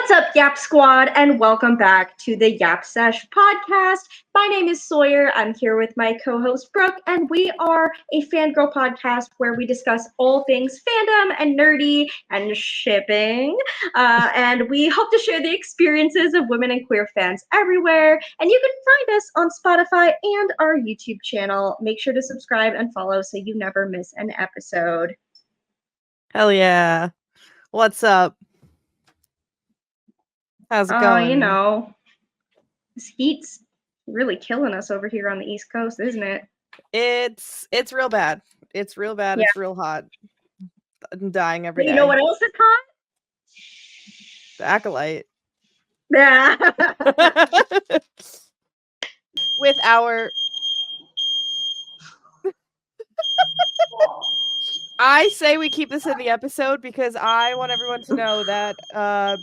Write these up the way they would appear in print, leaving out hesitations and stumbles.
What's up, Yap Squad, and welcome back to the Yap Sesh podcast. My name is Sawyer. I'm here with my co-host Brooke, and we are a fangirl podcast where we discuss all things fandom and nerdy and shipping. And we hope to share the experiences of women and queer fans everywhere. And you can find us on Spotify and our YouTube channel. Make sure to subscribe and follow so you never miss an episode. Hell yeah. What's up? How's it going? You know, this heat's really killing us over here on the East Coast, isn't it? It's real bad. It's real bad. Yeah. It's real hot. I'm dying every day. You know what else is hot? The Acolyte. Yeah. With our... I say we keep this in the episode because I want everyone to know that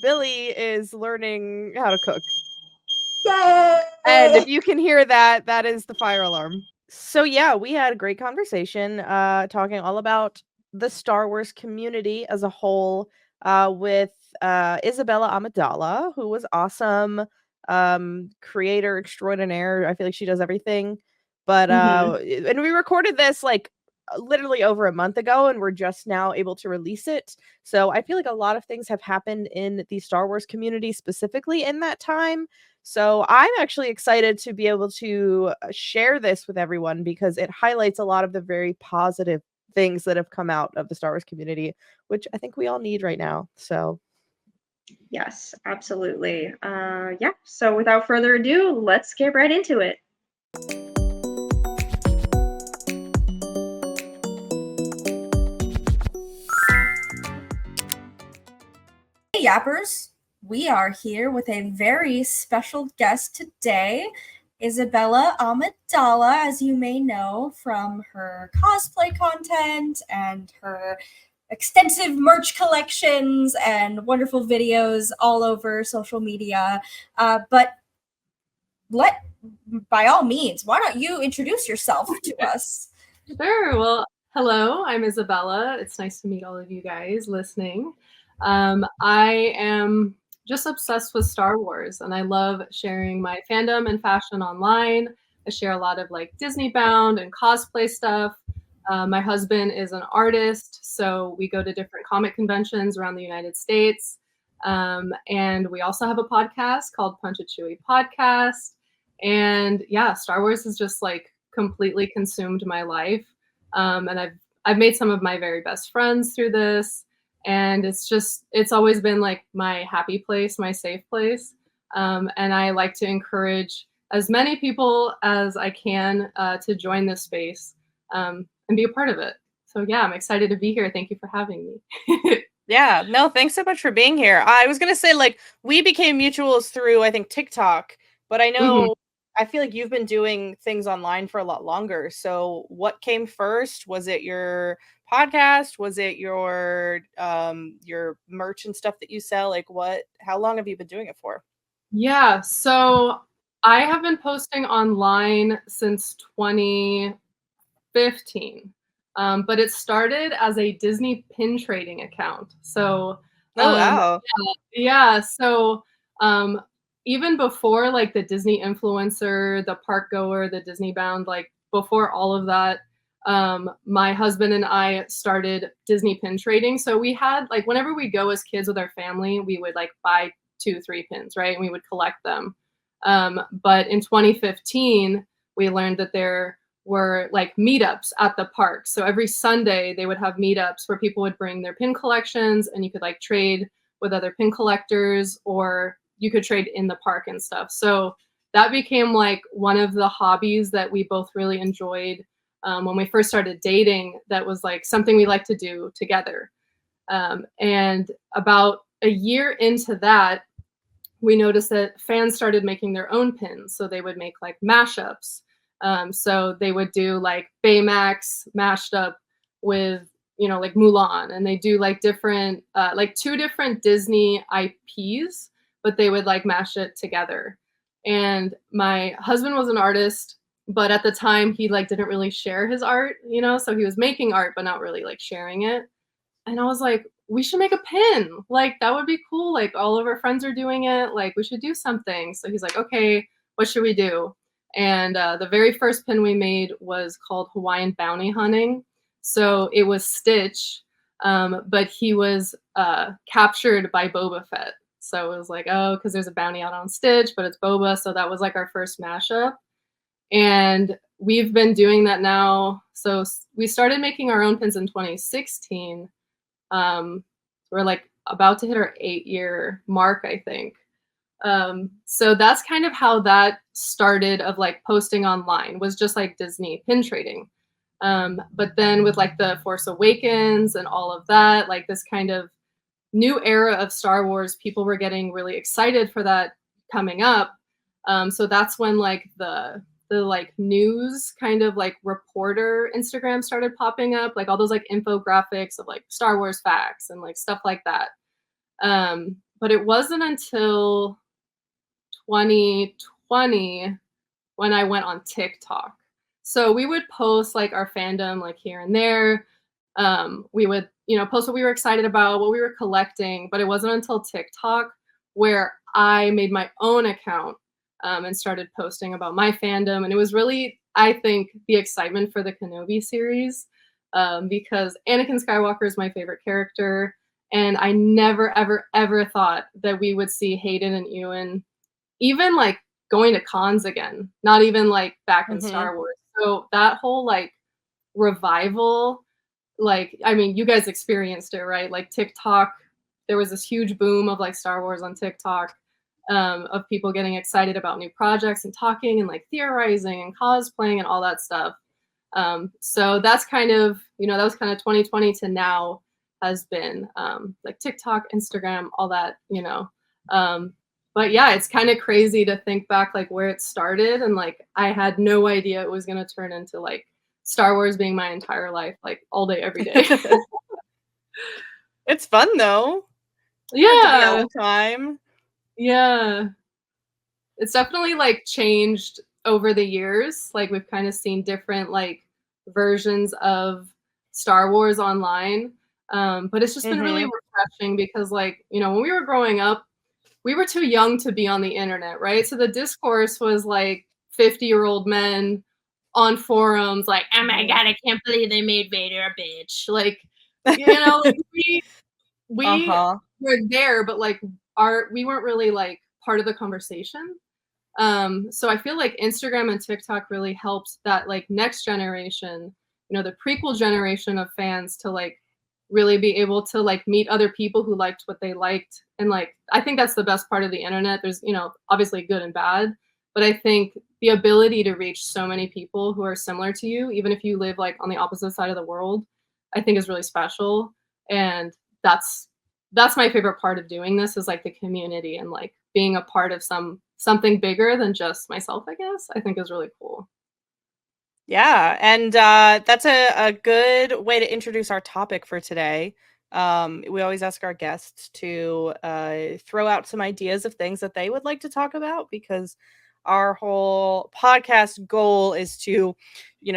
Billy is learning how to cook. Yay! And if you can hear that, that is the fire alarm. So yeah, we had a great conversation talking all about the Star Wars community as a whole with Isabella Amidala, who was awesome, creator extraordinaire. I feel like she does everything. But and we recorded this like literally over a month ago, and we're just now able to release it. So I feel like a lot of things have happened in the Star Wars community specifically in that time. So I'm actually excited to be able to share this with everyone because it highlights a lot of the very positive things that have come out of the Star Wars community, which I think we all need right now. So yes, absolutely. Yeah. So without further ado, let's get right into it. Hey Yappers, we are here with a very special guest today, Isabella Amidala, as you may know from her cosplay content and her extensive merch collections and wonderful videos all over social media. But by all means, why don't you introduce yourself to us? Sure. Well, hello, I'm Isabella. It's nice to meet all of you guys listening. I am just obsessed with Star Wars, and I love sharing my fandom and fashion online. I share a lot of like Disney bound and cosplay stuff. My husband is an artist, so we go to different comic conventions around the United States. And we also have a podcast called Punch a Chewy Podcast. And yeah, Star Wars has just like completely consumed my life. And I've made some of my very best friends through this. And it's always been like my happy place, my safe place. And I like to encourage as many people as I can to join this space and be a part of it. So yeah, I'm excited to be here. Thank you for having me. yeah, no, thanks so much for being here. I was going to say like we became mutuals through, I think, TikTok, but I know I feel like you've been doing things online for a lot longer. So what came first? Was it your podcast? Was it your merch and stuff that you sell? Like how long have you been doing it for? Yeah, so I have been posting online since 2015. But it started as a Disney pin trading account. So wow. Yeah. So even before like the Disney influencer, the park goer, the Disney bound, like before all of that, my husband and I started Disney pin trading. So we had like whenever we go as kids with our family, we would like buy 2-3 pins, right? And we would collect them. But in 2015, we learned that there were like meetups at the park. So every Sunday they would have meetups where people would bring their pin collections and you could like trade with other pin collectors or you could trade in the park and stuff. So that became like one of the hobbies that we both really enjoyed when we first started dating. That was like something we like to do together. And about a year into that, we noticed that fans started making their own pins. So they would make like mashups. So they would do like Baymax mashed up with, like Mulan, and they do like different, like 2 different Disney IPs, but they would like mash it together. And my husband was an artist, but at the time he like didn't really share his art, so he was making art, but not really like sharing it. And I was like, we should make a pin. Like, that would be cool. Like, all of our friends are doing it. Like, we should do something. So he's like, okay, what should we do? And the very first pin we made was called Hawaiian Bounty Hunting. So it was Stitch, but he was captured by Boba Fett. So it was like, oh, because there's a bounty out on Stitch, but it's Boba. So that was like our first mashup. And we've been doing that now. So we started making our own pins in 2016. We're like about to hit our 8-year mark, I think. So that's kind of how that started, of like posting online, was just like Disney pin trading. But then with like the Force Awakens and all of that, like this kind of new era of Star Wars, people were getting really excited for that coming up. So that's when like the like news kind of like reporter Instagram started popping up, like all those like infographics of like Star Wars facts and like stuff like that. But it wasn't until 2020 when I went on TikTok. So we would post like our fandom like here and there. We would, post what we were excited about, what we were collecting, but it wasn't until TikTok where I made my own account and started posting about my fandom. And it was really, I think, the excitement for the Kenobi series, because Anakin Skywalker is my favorite character. And I never, ever, ever thought that we would see Hayden and Ewan even like going to cons again, not even like back in Star Wars. So that whole like revival, like, I mean, you guys experienced it, right? Like TikTok, there was this huge boom of like Star Wars on TikTok, of people getting excited about new projects and talking and like theorizing and cosplaying and all that stuff. So that's kind of, that was kind of 2020 to now has been like TikTok, Instagram, all that, but yeah, it's kind of crazy to think back like where it started, and like I had no idea it was going to turn into like Star Wars being my entire life, like all day, every day. It's fun though. Yeah. All the time. Yeah. It's definitely like changed over the years. Like we've kind of seen different like versions of Star Wars online. But it's just been really refreshing because like, when we were growing up, we were too young to be on the internet, right? So the discourse was like 50-year-old men on forums like, oh my God, I can't believe they made Vader a bitch. Like, like we were there, but like we weren't really like part of the conversation. So I feel like Instagram and TikTok really helped that like next generation, the prequel generation of fans to like really be able to like meet other people who liked what they liked. And like, I think that's the best part of the internet. There's, obviously good and bad, but I think the ability to reach so many people who are similar to you, even if you live like on the opposite side of the world, I think is really special. And that's my favorite part of doing this, is like the community and like being a part of something bigger than just myself, I guess, I think is really cool. Yeah, and that's a good way to introduce our topic for today. We always ask our guests to throw out some ideas of things that they would like to talk about, because our whole podcast goal is to,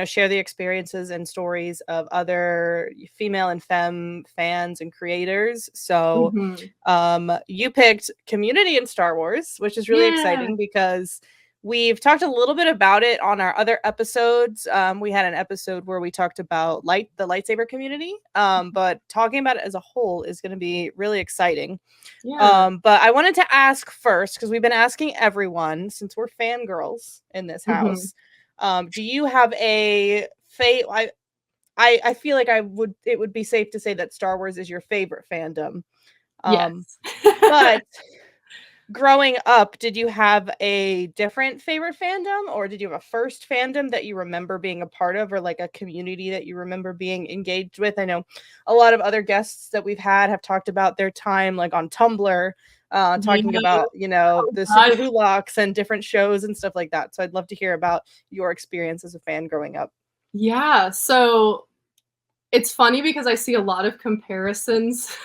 share the experiences and stories of other female and femme fans and creators. So you picked community in Star Wars, which is really exciting because we've talked a little bit about it on our other episodes. We had an episode where we talked about the lightsaber community, but talking about it as a whole is going to be really exciting. But I wanted to ask first, because we've been asking everyone, since we're fangirls in this house, do you have a I feel like it would be safe to say that Star Wars is your favorite fandom. Yes. But growing up, did you have a different favorite fandom, or did you have a first fandom that you remember being a part of, or like a community that you remember being engaged with? I know a lot of other guests that we've had have talked about their time like on Tumblr, talking about, the Super Hulocs and different shows and stuff like that. So I'd love to hear about your experience as a fan growing up. Yeah, so it's funny because I see a lot of comparisons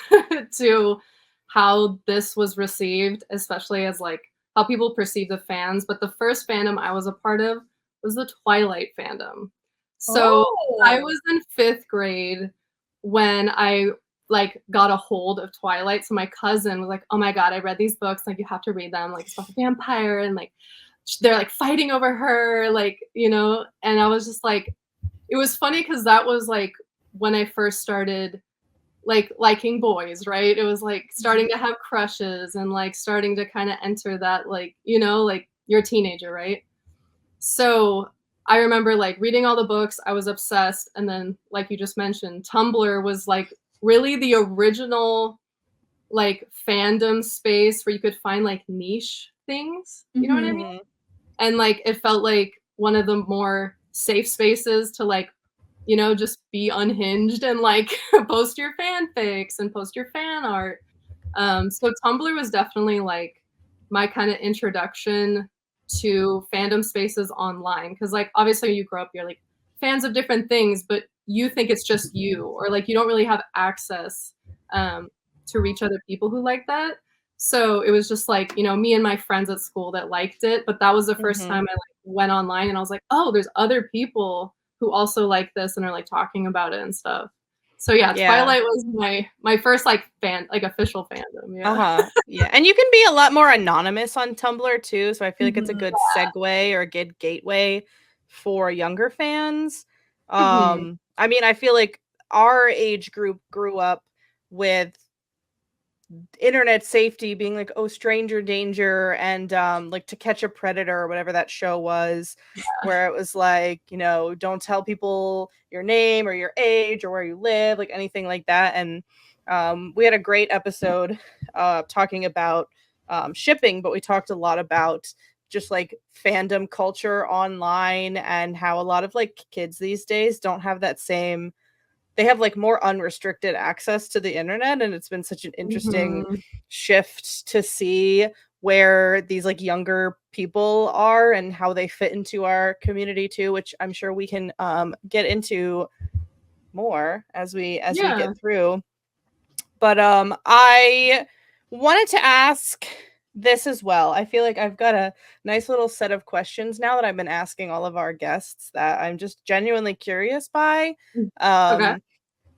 to how this was received, especially as like how people perceive the fans. But the first fandom I was a part of was the Twilight fandom. So I was in 5th grade when I like got a hold of Twilight. So my cousin was like, oh my God, I read these books. Like, you have to read them. Like, it's about a vampire and like they're like fighting over her, like, you know. And I was just like, it was funny because that was like when I first started like liking boys, right? It was like starting to have crushes and like starting to kind of enter that, like, you know, like you're a teenager, right? So I remember like reading all the books, I was obsessed. And then, like you just mentioned, Tumblr was like really the original like fandom space where you could find like niche things, you know what I mean? And like it felt like one of the more safe spaces to like, you know, just be unhinged and like post your fanfics and post your fan art. So Tumblr was definitely like my kind of introduction to fandom spaces online, because like obviously you grow up, you're like fans of different things, but you think it's just you, or like you don't really have access to reach other people who like that. So it was just like, you know, me and my friends at school that liked it, but that was the first time I like went online and I was like, oh, there's other people who also like this and are like talking about it and stuff. So yeah, Twilight was my first like fan, like official fandom. Yeah. Yeah, and you can be a lot more anonymous on Tumblr too, so I feel like it's a good segue or a good gateway for younger fans. I mean, I feel like our age group grew up with internet safety being like, oh, stranger danger, and like To Catch a Predator or whatever that show was, where it was like, you know, don't tell people your name or your age or where you live, like anything like that. And we had a great episode talking about shipping, but we talked a lot about just like fandom culture online and how a lot of like kids these days don't have that same, they have like more unrestricted access to the internet, and it's been such an interesting shift to see where these like younger people are and how they fit into our community too, which I'm sure we can get into more as we get through. But I wanted to ask this as well. I feel like I've got a nice little set of questions now that I've been asking all of our guests that I'm just genuinely curious by. Okay.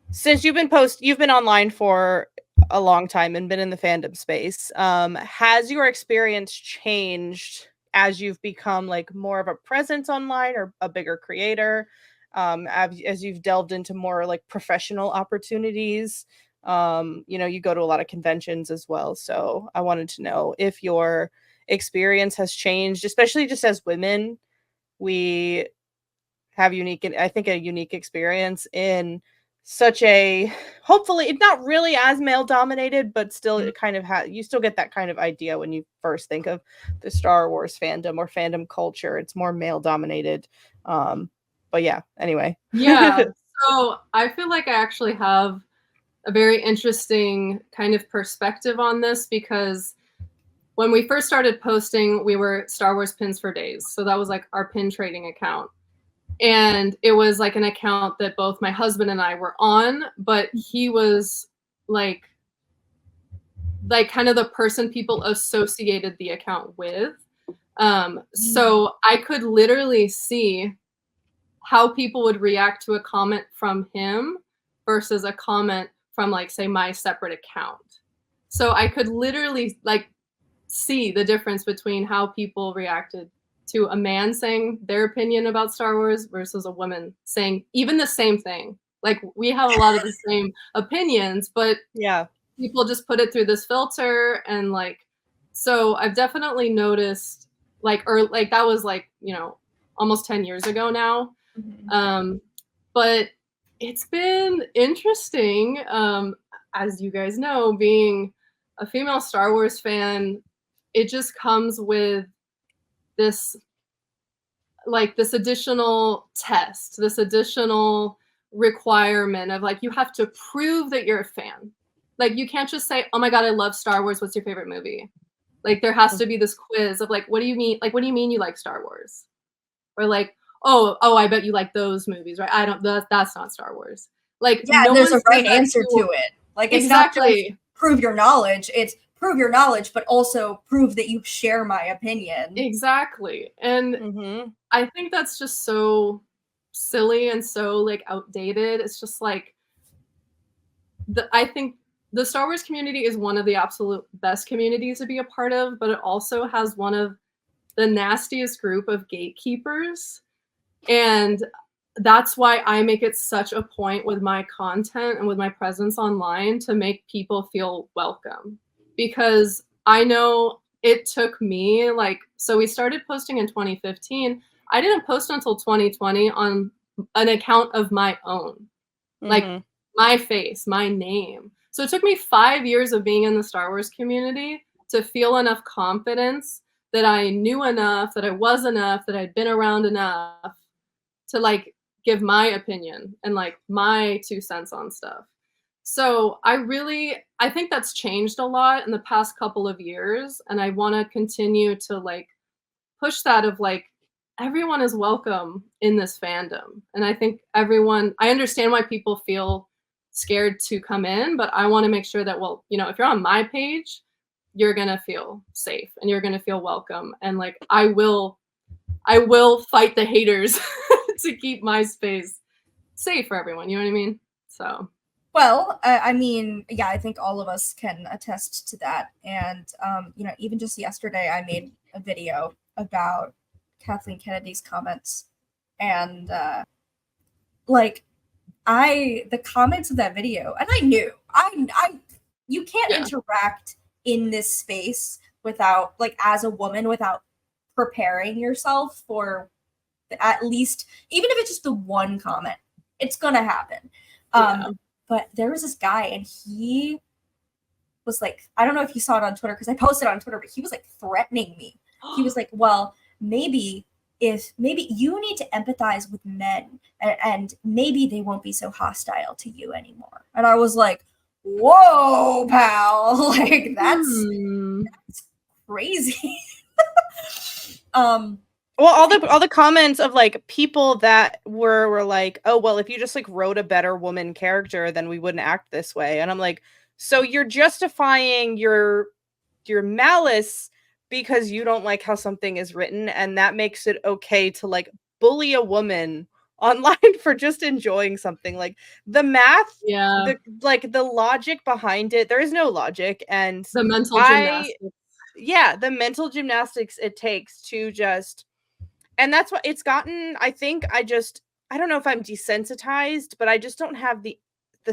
Since you've been online for a long time and been in the fandom space, has your experience changed as you've become like more of a presence online or a bigger creator, as you've delved into more like professional opportunities? You know, you go to a lot of conventions as well, so I wanted to know if your experience has changed, especially just as women. We have a unique experience in such a, hopefully it's not really as male dominated, but still it kind of you still get that kind of idea when you first think of the Star Wars fandom or fandom culture. It's more male dominated. But yeah, anyway. Yeah. So I feel like I actually have a very interesting kind of perspective on this, because when we first started posting, we were Star Wars Pins for Days. So that was like our pin trading account. And it was like an account that both my husband and I were on, but he was like kind of the person people associated the account with. So I could literally see how people would react to a comment from him versus a comment from like, say, my separate account. So I could literally like see the difference between how people reacted to a man saying their opinion about Star Wars versus a woman saying even the same thing. Like, we have a lot of the same opinions, but yeah, people just put it through this filter. And like, so I've definitely noticed like, or like that was like, you know, almost 10 years ago now. But it's been interesting. As you guys know, being a female Star Wars fan, it just comes with this additional test, this additional requirement of like, you have to prove that you're a fan. Like, you can't just say, oh my God, I love Star Wars, what's your favorite movie? Like, there has to be this quiz of like, what do you mean? Like, what do you mean you like Star Wars? Or like, oh, I bet you like those movies, right? I don't, that's not Star Wars. Like, yeah, no there's a right says answer to it. Like, it's not exactly. just prove your knowledge, it's prove your knowledge, but also prove that you share my opinion. Exactly. And I think that's just so silly and so like outdated. It's just like, I think the Star Wars community is one of the absolute best communities to be a part of, but it also has one of the nastiest group of gatekeepers. And that's why I make it such a point with my content and with my presence online to make people feel welcome. Because I know it took me, like, so we started posting in 2015. I didn't post until 2020 on an account of my own, like Mhm. my face, my name. So it took me 5 years of being in the Star Wars community to feel enough confidence that I knew enough, that I was enough, that I'd been around enough to like give my opinion and like my 2 cents on stuff. So I think that's changed a lot in the past couple of years, and I want to continue to like push that of like everyone is welcome in this fandom. And I think I understand why people feel scared to come in, but I want to make sure that, well, if you're on my page, you're going to feel safe and you're going to feel welcome. And like, I will fight the haters to keep my space safe for everyone. You know what I mean? So. Well, I mean, yeah, I think all of us can attest to that. And, even just yesterday, I made a video about Kathleen Kennedy's comments. And, the comments of that video, and I knew, you can't interact in this space without, like, as a woman, without preparing yourself for at least, even if it's just the one comment, it's gonna happen. But there was this guy, and he was like, I don't know if you saw it on Twitter, because I posted on Twitter, but he was like threatening me. He was like, well, maybe you need to empathize with men, and maybe they won't be so hostile to you anymore. And I was like, whoa, pal, like that's crazy. Well, all the comments of like people that were like, oh well, if you just like wrote a better woman character, then we wouldn't act this way. And I'm like, so you're justifying your malice because you don't like how something is written, and that makes it okay to like bully a woman online for just enjoying something. Like the math, the logic behind it, there is no logic. And the mental gymnastics. The mental gymnastics it takes to just, and that's what it's gotten. I think I don't know if I'm desensitized, but I just don't have the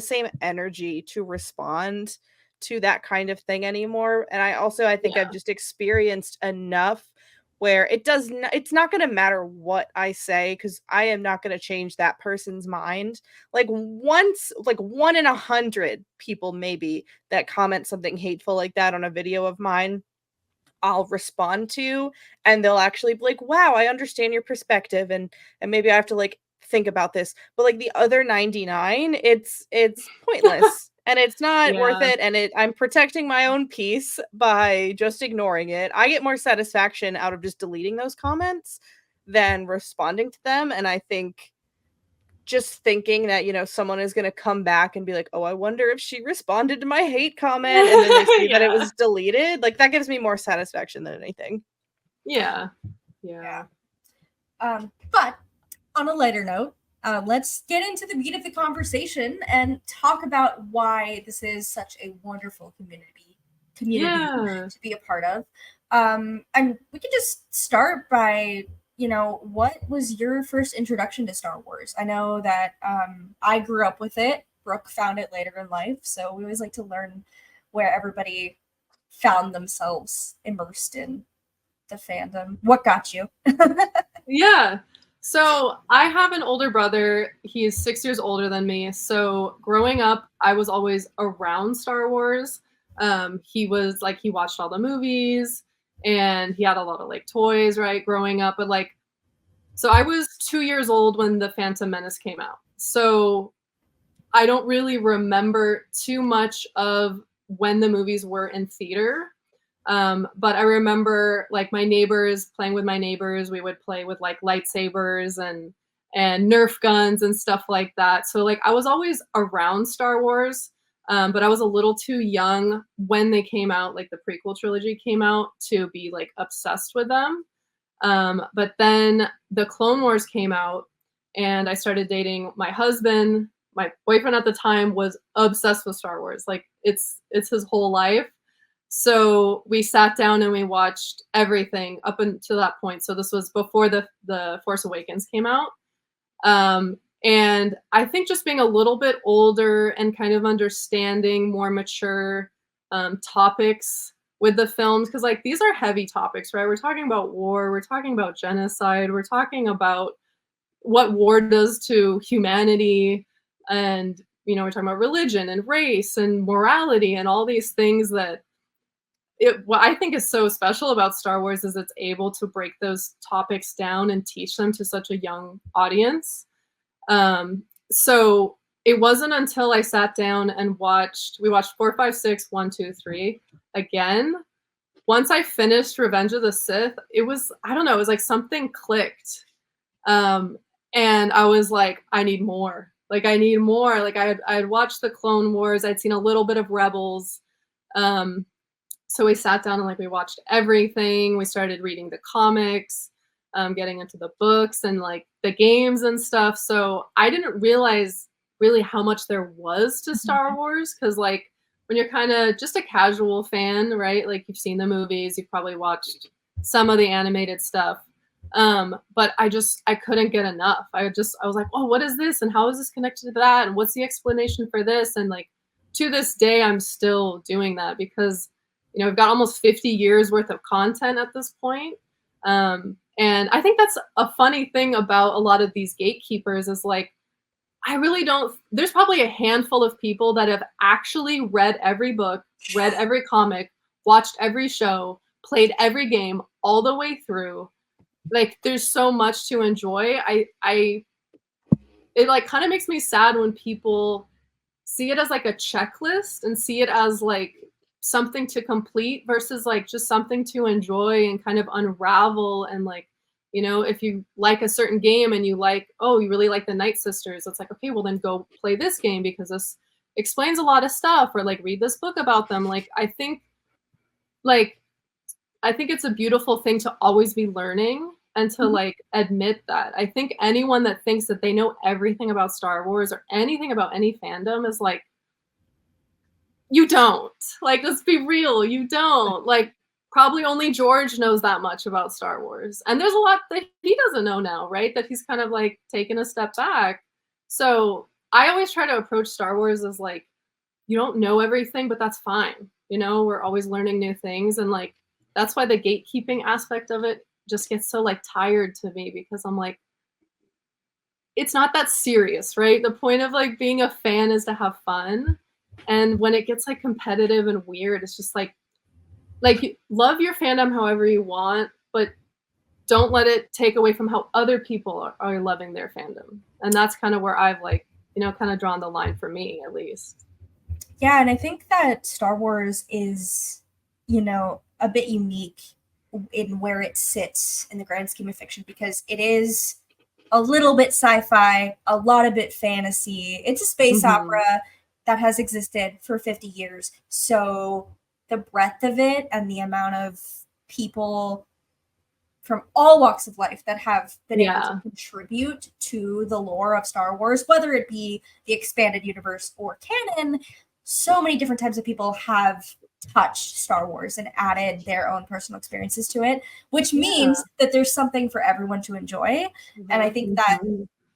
same energy to respond to that kind of thing anymore. And I think I've just experienced enough where it's not going to matter what I say, because I am not going to change that person's mind. Like once, like 1 in 100 people maybe that comment something hateful like that on a video of mine, I'll respond to, and they'll actually be like, wow, I understand your perspective, and maybe I have to like think about this. But like the other 99, it's pointless and it's not worth it, and I'm protecting my own peace by just ignoring it. I get more satisfaction out of just deleting those comments than responding to them. And I think just thinking that, someone is going to come back and be like, oh, I wonder if she responded to my hate comment, and then they see that it was deleted. Like that gives me more satisfaction than anything. Yeah. But on a lighter note, let's get into the meat of the conversation and talk about why this is such a wonderful community to be a part of. And we can just start by, what was your first introduction to Star Wars? I know that I grew up with it. Brooke found it later in life. So we always like to learn where everybody found themselves immersed in the fandom. What got you? So I have an older brother. He's 6 years older than me. So growing up, I was always around Star Wars. He watched all the movies, and he had a lot of like toys, right, growing up. But like, so I was 2 years old when The Phantom Menace came out. So I don't really remember too much of when the movies were in theater. But I remember like my neighbors, playing with my neighbors. We would play with like lightsabers and Nerf guns and stuff like that. So like I was always around Star Wars, but I was a little too young when they came out, like the prequel trilogy came out, to be like obsessed with them. But then the Clone Wars came out, and I started dating my husband my boyfriend at the time was obsessed with Star Wars. Like it's his whole life. So we sat down and we watched everything up until that point. So this was before the Force Awakens came out. And I think just being a little bit older and kind of understanding more mature topics with the films, because like these are heavy topics, right? We're talking about war, we're talking about genocide, we're talking about what war does to humanity, and we're talking about religion and race and morality and all these things that what I think is so special about Star Wars is it's able to break those topics down and teach them to such a young audience. So it wasn't until I sat down and we watched 4, 5, 6, 1, 2, 3 again. Once I finished Revenge of the Sith, it was, I don't know, it was like something clicked. And I was like, I need more. Like, I need more. Like, I had watched the Clone Wars. I'd seen a little bit of Rebels. So we sat down and like we watched everything. We started reading the comics, getting into the books and like the games and stuff. So I didn't realize really how much there was to Star Wars, because like when you're kind of just a casual fan, right? Like you've seen the movies, you've probably watched some of the animated stuff. But I couldn't get enough. I was like, oh, what is this? And how is this connected to that? And what's the explanation for this? And like to this day, I'm still doing that because we've got almost 50 years worth of content at this point. And I think that's a funny thing about a lot of these gatekeepers is like, there's probably a handful of people that have actually read every book, read every comic, watched every show, played every game all the way through. Like there's so much to enjoy. It like kind of makes me sad when people see it as like a checklist and see it as like something to complete versus like just something to enjoy and kind of unravel. And like, if you like a certain game and you really like the Night Sisters, it's like, okay, well then go play this game because this explains a lot of stuff, or like read this book about them. Like I think it's a beautiful thing to always be learning and to like admit that. I think anyone that thinks that they know everything about Star Wars or anything about any fandom is like, you don't. Like, let's be real, you don't. Like, probably only George knows that much about Star Wars. And there's a lot that he doesn't know now, right? That he's kind of like taken a step back. So I always try to approach Star Wars as like, you don't know everything, but that's fine. We're always learning new things. And like, that's why the gatekeeping aspect of it just gets so like tired to me, because I'm like, it's not that serious, right? The point of like being a fan is to have fun. And when it gets like competitive and weird, it's just like love your fandom however you want, but don't let it take away from how other people are loving their fandom. And that's kind of where I've like, kind of drawn the line for me, at least. Yeah, and I think that Star Wars is, a bit unique in where it sits in the grand scheme of fiction, because it is a little bit sci-fi, a lot of bit fantasy. It's a space opera that has existed for 50 years. So the breadth of it and the amount of people from all walks of life that have been able to contribute to the lore of Star Wars, whether it be the expanded universe or canon, so many different types of people have touched Star Wars and added their own personal experiences to it, which means that there's something for everyone to enjoy. And I think that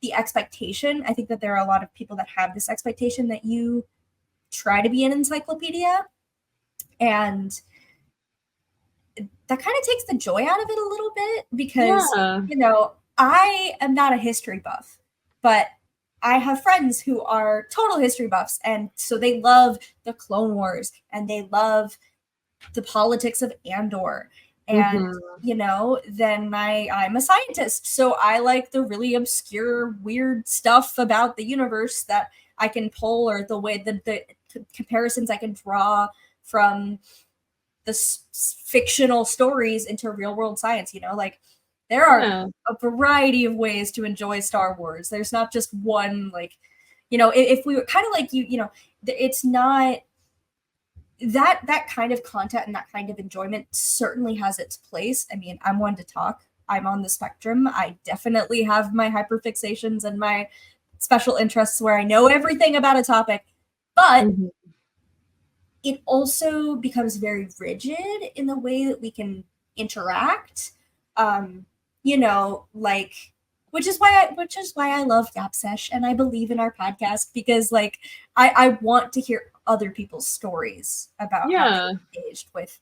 the expectation, I think that there are a lot of people that have this expectation that you try to be an encyclopedia, and that kind of takes the joy out of it a little bit, because I am not a history buff, but I have friends who are total history buffs, and so they love the Clone Wars and they love the politics of Andor. And then I'm a scientist, so I like the really obscure, weird stuff about the universe that I can pull, or the way that the comparisons I can draw from the fictional stories into real world science. Like there are a variety of ways to enjoy Star Wars. There's not just one, like, if we were kind of like it's not that kind of content and that kind of enjoyment certainly has its place. I mean, I'm one to talk. I'm on the spectrum. I definitely have my hyperfixations and my special interests where I know everything about a topic, but it also becomes very rigid in the way that we can interact. You know, like, which is why I love Gap Sesh, and I believe in our podcast, because like I want to hear other people's stories about how they engaged with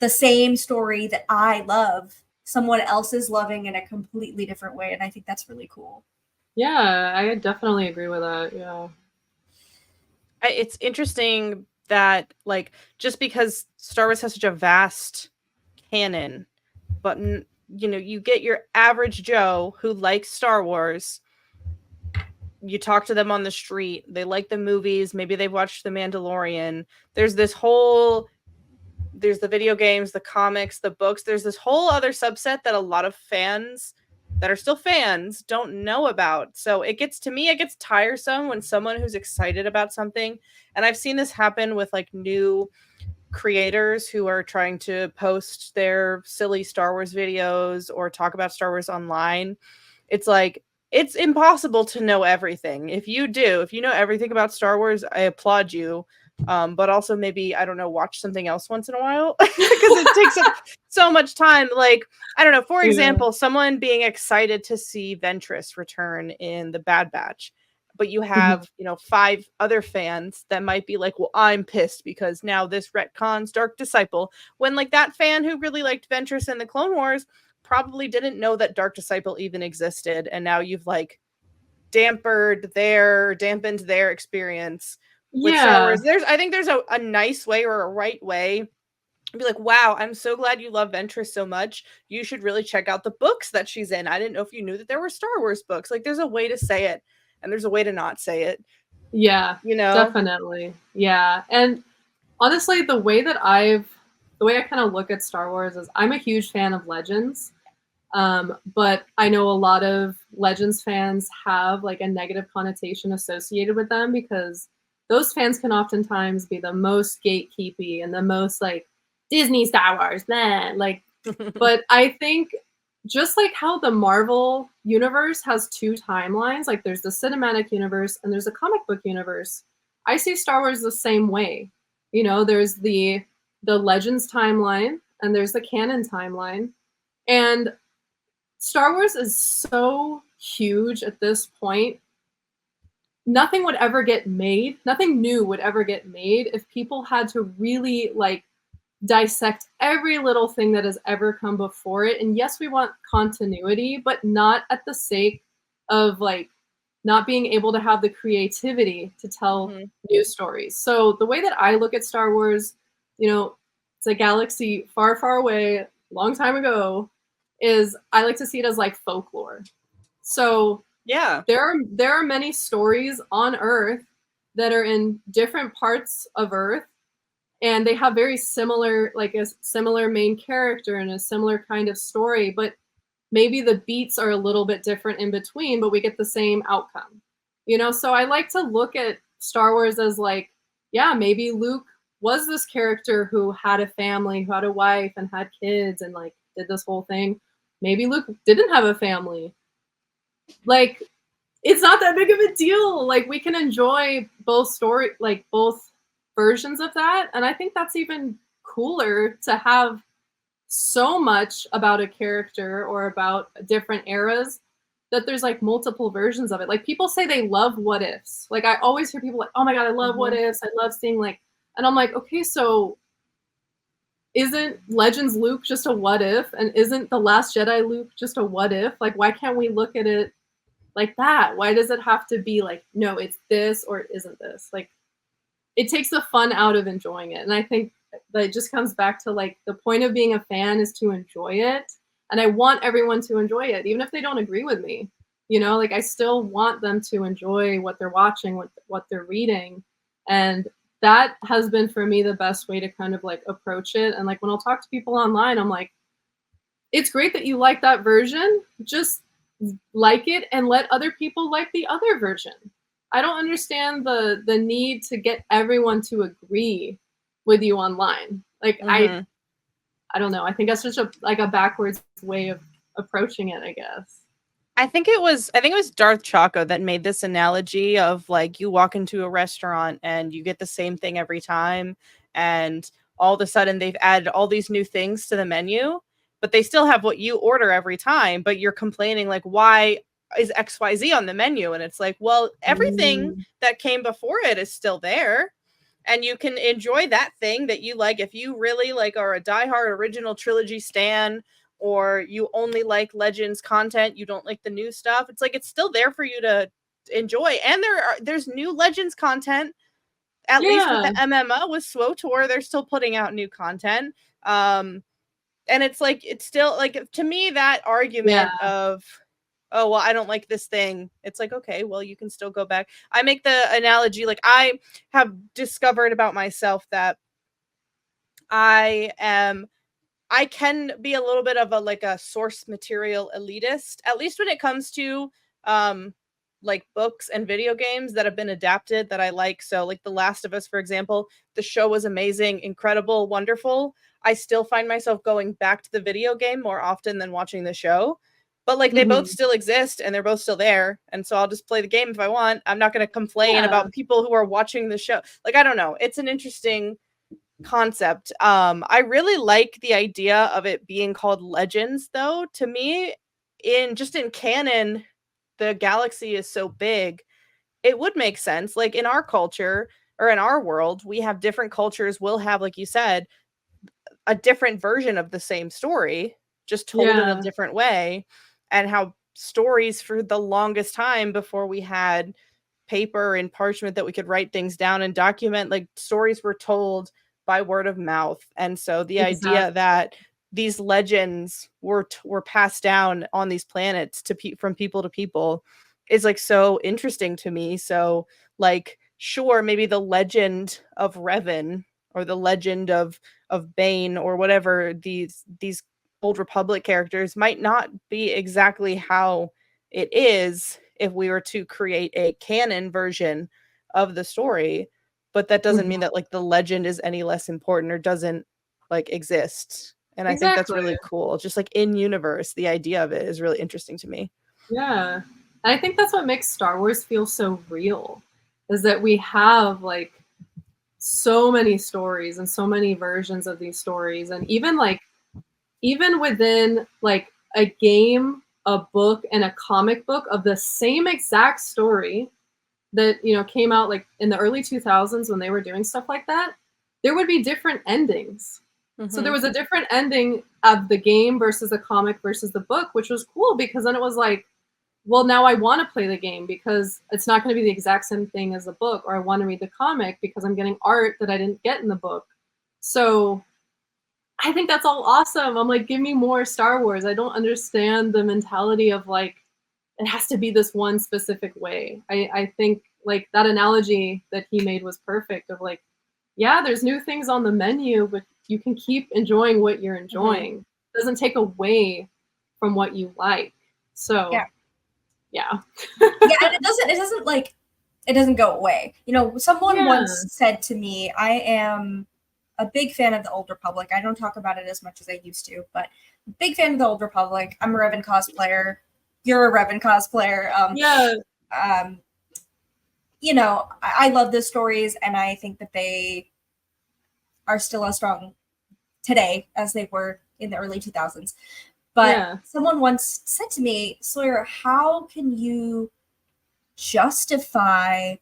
the same story that I love. Someone else is loving in a completely different way, and I think that's really cool. Yeah, I definitely agree with that. Yeah. It's interesting that, like, just because Star Wars has such a vast canon, but you know, you get your average Joe who likes Star Wars. You talk to them on the street, they like the movies, maybe they've watched The Mandalorian. There's the video games, the comics, the books. There's this whole other subset that a lot of fans that are still fans don't know about. So it gets tiresome when someone who's excited about something, and I've seen this happen with like new creators who are trying to post their silly Star Wars videos or talk about Star Wars online. It's like, it's impossible to know everything. If you know everything about Star Wars, I applaud you. But also maybe, I don't know, watch something else once in a while, because it takes up so much time. Like, I don't know, for example, someone being excited to see Ventress return in the Bad Batch, but you have, you know, 5 other fans that might be like, well, I'm pissed because now this retcons Dark Disciple, when like that fan who really liked Ventress in the Clone Wars probably didn't know that Dark Disciple even existed, and now you've like dampened their experience with Star Wars. I think there's a nice way or a right way to be like, wow, I'm so glad you love Ventress so much. You should really check out the books that she's in. I didn't know if you knew that there were Star Wars books. Like, there's a way to say it, and there's a way to not say it. Yeah, you know, definitely. Yeah, and honestly, the way I kind of look at Star Wars is I'm a huge fan of Legends. But I know a lot of Legends fans have like a negative connotation associated with them, because those fans can oftentimes be the most gatekeepy and the most like Disney Star Wars, man. Like, but I think just like how the Marvel universe has 2 timelines, like there's the cinematic universe and there's a comic book universe. I see Star Wars the same way. You know, there's the Legends timeline and there's the canon timeline. And Star Wars is so huge at this point. Nothing would ever get made. Nothing new would ever get made if people had to really like dissect every little thing that has ever come before it. And yes, we want continuity, but not at the sake of like not being able to have the creativity to tell new stories. So the way that I look at Star Wars, you know, it's a galaxy far, far away, long time ago, is I like to see it as like folklore. So yeah, there are many stories on Earth that are in different parts of Earth, and they have very similar, like a similar main character and a similar kind of story, but maybe the beats are a little bit different in between, but we get the same outcome. You know, so I like to look at Star Wars as like, yeah, maybe Luke was this character who had a family, who had a wife and had kids and like did this whole thing. Maybe Luke didn't have a family. Like, it's not that big of a deal. Like, we can enjoy both both versions of that. And I think that's even cooler to have so much about a character or about different eras that there's like multiple versions of it. Like, people say they love what ifs. Like, I always hear people like, oh my God, I love what ifs. I love seeing like, and I'm like, okay, so isn't Legends Luke just a what if? And isn't The Last Jedi Luke just a what if? Like, why can't we look at it like that? Why does it have to be like, no, it's this or it isn't this? Like, it takes the fun out of enjoying it. And I think that it just comes back to like the point of being a fan is to enjoy it. And I want everyone to enjoy it, even if they don't agree with me. You know, like I still want them to enjoy what they're watching, what they're reading. And that has been for me the best way to kind of like approach it. And like when I'll talk to people online, I'm like, it's great that you like that version. Just like it and let other people like the other version. I don't understand the need to get everyone to agree with you online. Like I don't know. I think that's just a backwards way of approaching it, I guess. I think it was Darth Chaco that made this analogy of like you walk into a restaurant and you get the same thing every time, and all of a sudden they've added all these new things to the menu, but they still have what you order every time, but you're complaining like, why is XYZ on the menu? And it's like, well, everything that came before it is still there. And you can enjoy that thing that you like. If you really like are a diehard original trilogy stan, or you only like Legends content, you don't like the new stuff, it's like it's still there for you to enjoy. And there's new Legends content, at least with the MMO with SWOTOR, they're still putting out new content. And it's like, it's still like, to me, that argument of, oh, well, I don't like this thing, it's like, okay, well, you can still go back. I make the analogy, like, I have discovered about myself that I can be a little bit of a source material elitist, at least when it comes to like books and video games that have been adapted that I like. So like The Last of Us, for example, the show was amazing, incredible, wonderful. I still find myself going back to the video game more often than watching the show. But like they both still exist and they're both still there. And so I'll just play the game if I want. I'm not going to complain about people who are watching the show. Like, I don't know. It's an interesting concept. I really like the idea of it being called Legends, though. To me, in canon, the galaxy is so big, it would make sense. Like in our culture or in our world, we have different cultures. We'll have, like you said, a different version of the same story, just told in a different way. And how stories for the longest time before we had paper and parchment that we could write things down and document, like stories were told by word of mouth. And so the idea that these legends were passed down on these planets from people to people is like so interesting to me. So like, sure, maybe the legend of Revan or the legend of Bane or whatever, these Old Republic characters might not be exactly how it is if we were to create a canon version of the story, but that doesn't mean that like the legend is any less important or doesn't like exist. And I think that's really cool. Just like in universe, the idea of it is really interesting to me. Yeah. I think that's what makes Star Wars feel so real, is that we have like so many stories and so many versions of these stories. And even within like a game, a book, and a comic book of the same exact story that, you know, came out like in the early 2000s when they were doing stuff like that, there would be different endings. So there was a different ending of the game versus the comic versus the book, which was cool because then it was like, well, now I want to play the game because it's not going to be the exact same thing as the book, or I want to read the comic because I'm getting art that I didn't get in the book. So I think that's all awesome. I'm like, give me more Star Wars. I don't understand the mentality of like, it has to be this one specific way. I think like that analogy that he made was perfect of like, yeah, there's new things on the menu, but you can keep enjoying what you're enjoying. It doesn't take away from what you like. So yeah. And it doesn't go away. You know, someone once said to me, I am a big fan of the Old Republic. I don't talk about it as much as I used to, but big fan of the Old Republic. I'm a Revan cosplayer. You're a Revan cosplayer. You know, I love the stories, and I think that they are still as strong today as they were in the early 2000s. But someone once said to me, Sawyer, how can you justify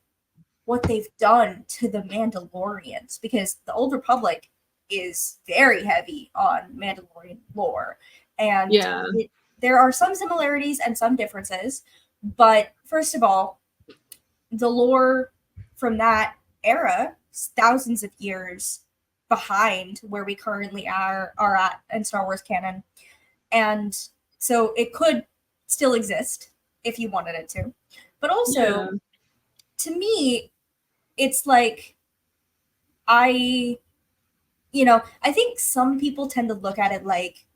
what they've done to the Mandalorians? Because the Old Republic is very heavy on Mandalorian lore. And there are some similarities and some differences. But first of all, the lore from that era is thousands of years behind where we currently are at in Star Wars canon. And so it could still exist if you wanted it to. But also, to me, it's like, I think some people tend to look at it like,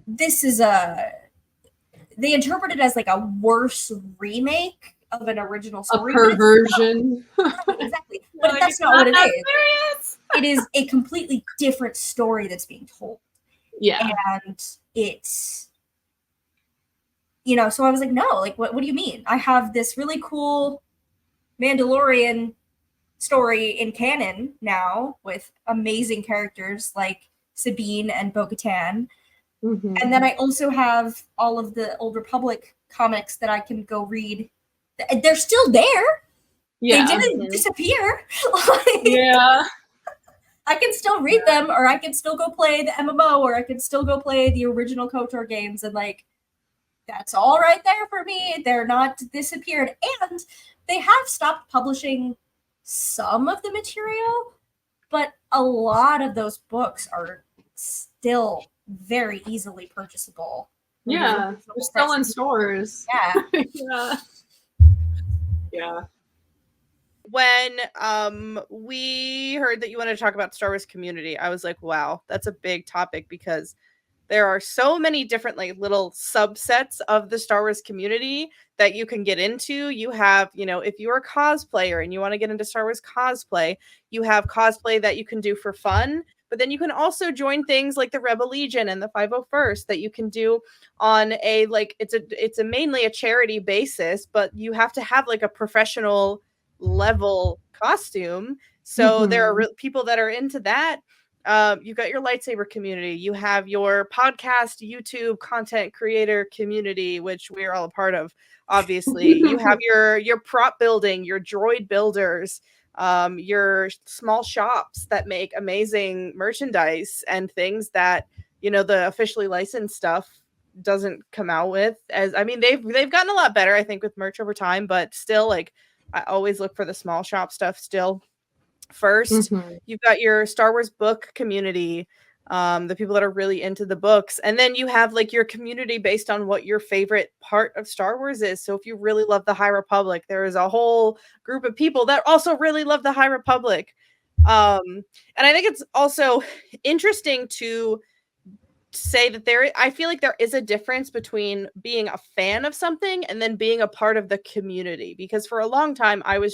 they interpret it as like a worse remake of an original story. A perversion. Exactly. But that's not what it is. It is a completely different story that's being told. Yeah. And it's so I was like, no, like, what do you mean? I have this really cool Mandalorian story in canon now with amazing characters like Sabine and Bo-Katan. Mhm. And then I also have all of the Old Republic comics that I can go read. They're still there. Yeah. They didn't disappear. Yeah. I can still read them, or I can still go play the MMO, or I can still go play the original KOTOR games, and like, that's all right there for me. They're not disappeared. And they have stopped publishing some of the material, but a lot of those books are still very easily purchasable. Yeah. They're still in stores. Yeah. Yeah. Yeah. When we heard that you wanted to talk about Star Wars community, I was like, wow, that's a big topic, because there are so many different like little subsets of the Star Wars community that you can get into. You have, if you're a cosplayer and you want to get into Star Wars cosplay, you have cosplay that you can do for fun, but then you can also join things like the Rebel Legion and the 501st that you can do on a like it's a mainly a charity basis, but you have to have like a professional level costume. So there are people that are into that. You got your lightsaber community, you have your podcast, YouTube content creator community, which we're all a part of, obviously. You have your prop building, your droid builders, your small shops that make amazing merchandise and things that, the officially licensed stuff doesn't come out with. As I mean, they've gotten a lot better, I think, with merch over time, but still, like, I always look for the small shop stuff still first. You've got your Star Wars book community, the people that are really into the books, and then you have like your community based on what your favorite part of Star Wars is. So if you really love the High Republic, there is a whole group of people that also really love the High Republic. And I think it's also interesting to say that I feel like there is a difference between being a fan of something and then being a part of the community, because for a long time I would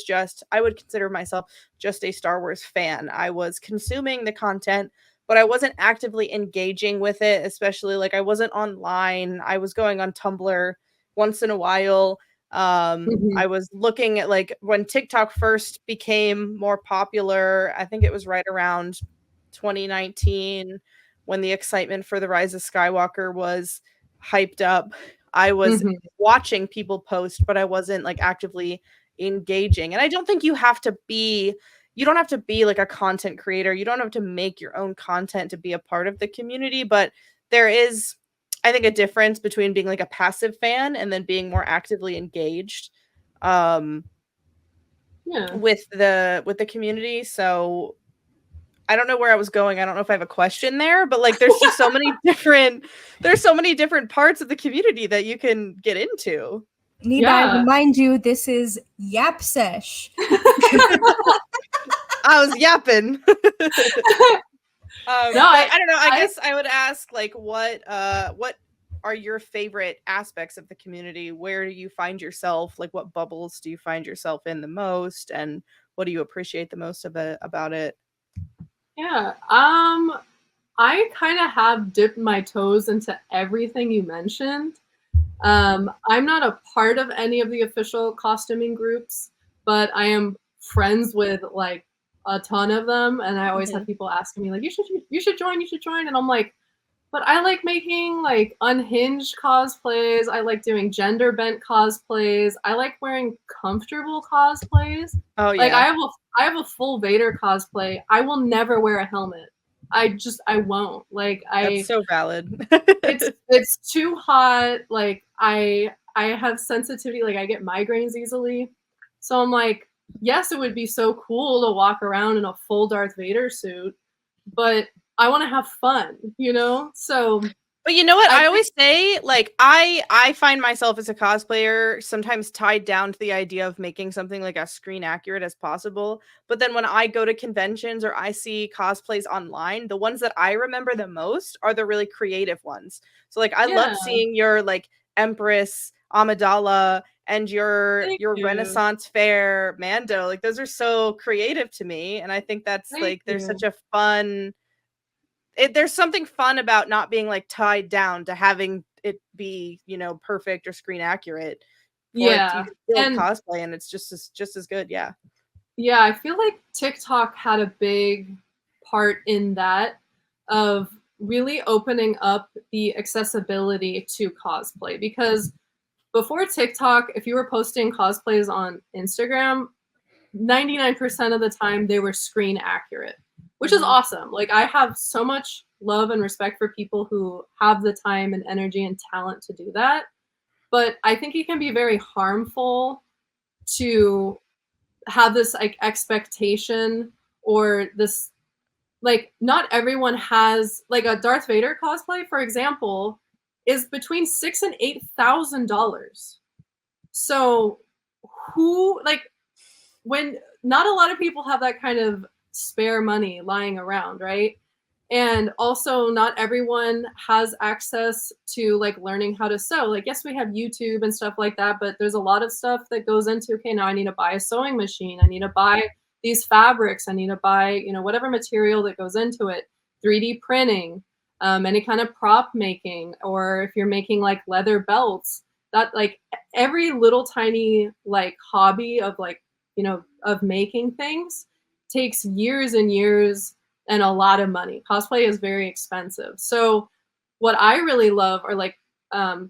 consider myself just a Star Wars fan. I was consuming the content, but I wasn't actively engaging with it, especially like I wasn't online. I was going on Tumblr once in a while. I was looking at like when TikTok first became more popular. I think it was right around 2019 when the excitement for the Rise of Skywalker was hyped up. I was watching people post, but I wasn't like actively engaging. And I don't think you don't have to be like a content creator. You don't have to make your own content to be a part of the community, but there is, I think, a difference between being like a passive fan and then being more actively engaged with the community. So I don't know where I was going. I don't know if I have a question there, but like there's just so many different parts of the community that you can get into. Need I remind you, this is Yap Sesh. I was yapping. No, I don't know. I guess I would ask, like, what are your favorite aspects of the community? Where do you find yourself? Like, what bubbles do you find yourself in the most, and what do you appreciate the most about it? Yeah. I kind of have dipped my toes into everything you mentioned. I'm not a part of any of the official costuming groups, but I am friends with like a ton of them, and I always have people asking me like, you should join, and I'm like, but I like making like unhinged cosplays. I like doing gender bent cosplays. I like wearing comfortable cosplays. Oh yeah. Like I have a full Vader cosplay. I will never wear a helmet. I won't. Like That's so valid. it's too hot. Like I have sensitivity, like I get migraines easily. So I'm like, yes, it would be so cool to walk around in a full Darth Vader suit, but I want to have fun, So but you know what? I always say, like, I find myself as a cosplayer sometimes tied down to the idea of making something like as screen accurate as possible. But then when I go to conventions or I see cosplays online, the ones that I remember the most are the really creative ones. So like I love seeing your like Empress Amidala and your Renaissance Fair Mando. Like those are so creative to me. And I think that's there's such a fun there's something fun about not being like tied down to having it be, you know, perfect or screen accurate. You Yeah. can still And cosplay and it's just as good. Yeah. yeah, I feel like TikTok had a big part in that, of really opening up the accessibility to cosplay. Because before TikTok, if you were posting cosplays on Instagram, 99% of the time they were screen accurate, which is awesome. Like, I have so much love and respect for people who have the time and energy and talent to do that. But I think it can be very harmful to have this like expectation, or this, like, not everyone has, like, a Darth Vader cosplay, for example, is between $6,000 and $8,000. So who, like, when not a lot of people have that kind of spare money lying around, right? And also not everyone has access to like learning how to sew. Like, yes, we have YouTube and stuff like that, but there's a lot of stuff that goes into, okay, now I need to buy a sewing machine, I need to buy these fabrics, I need to buy, you know, whatever material that goes into it, 3D printing, any kind of prop making, or if you're making like leather belts, that, like, every little tiny like hobby of, like, you know, of making things takes years and years and a lot of money. Cosplay is very expensive. So what I really love are like,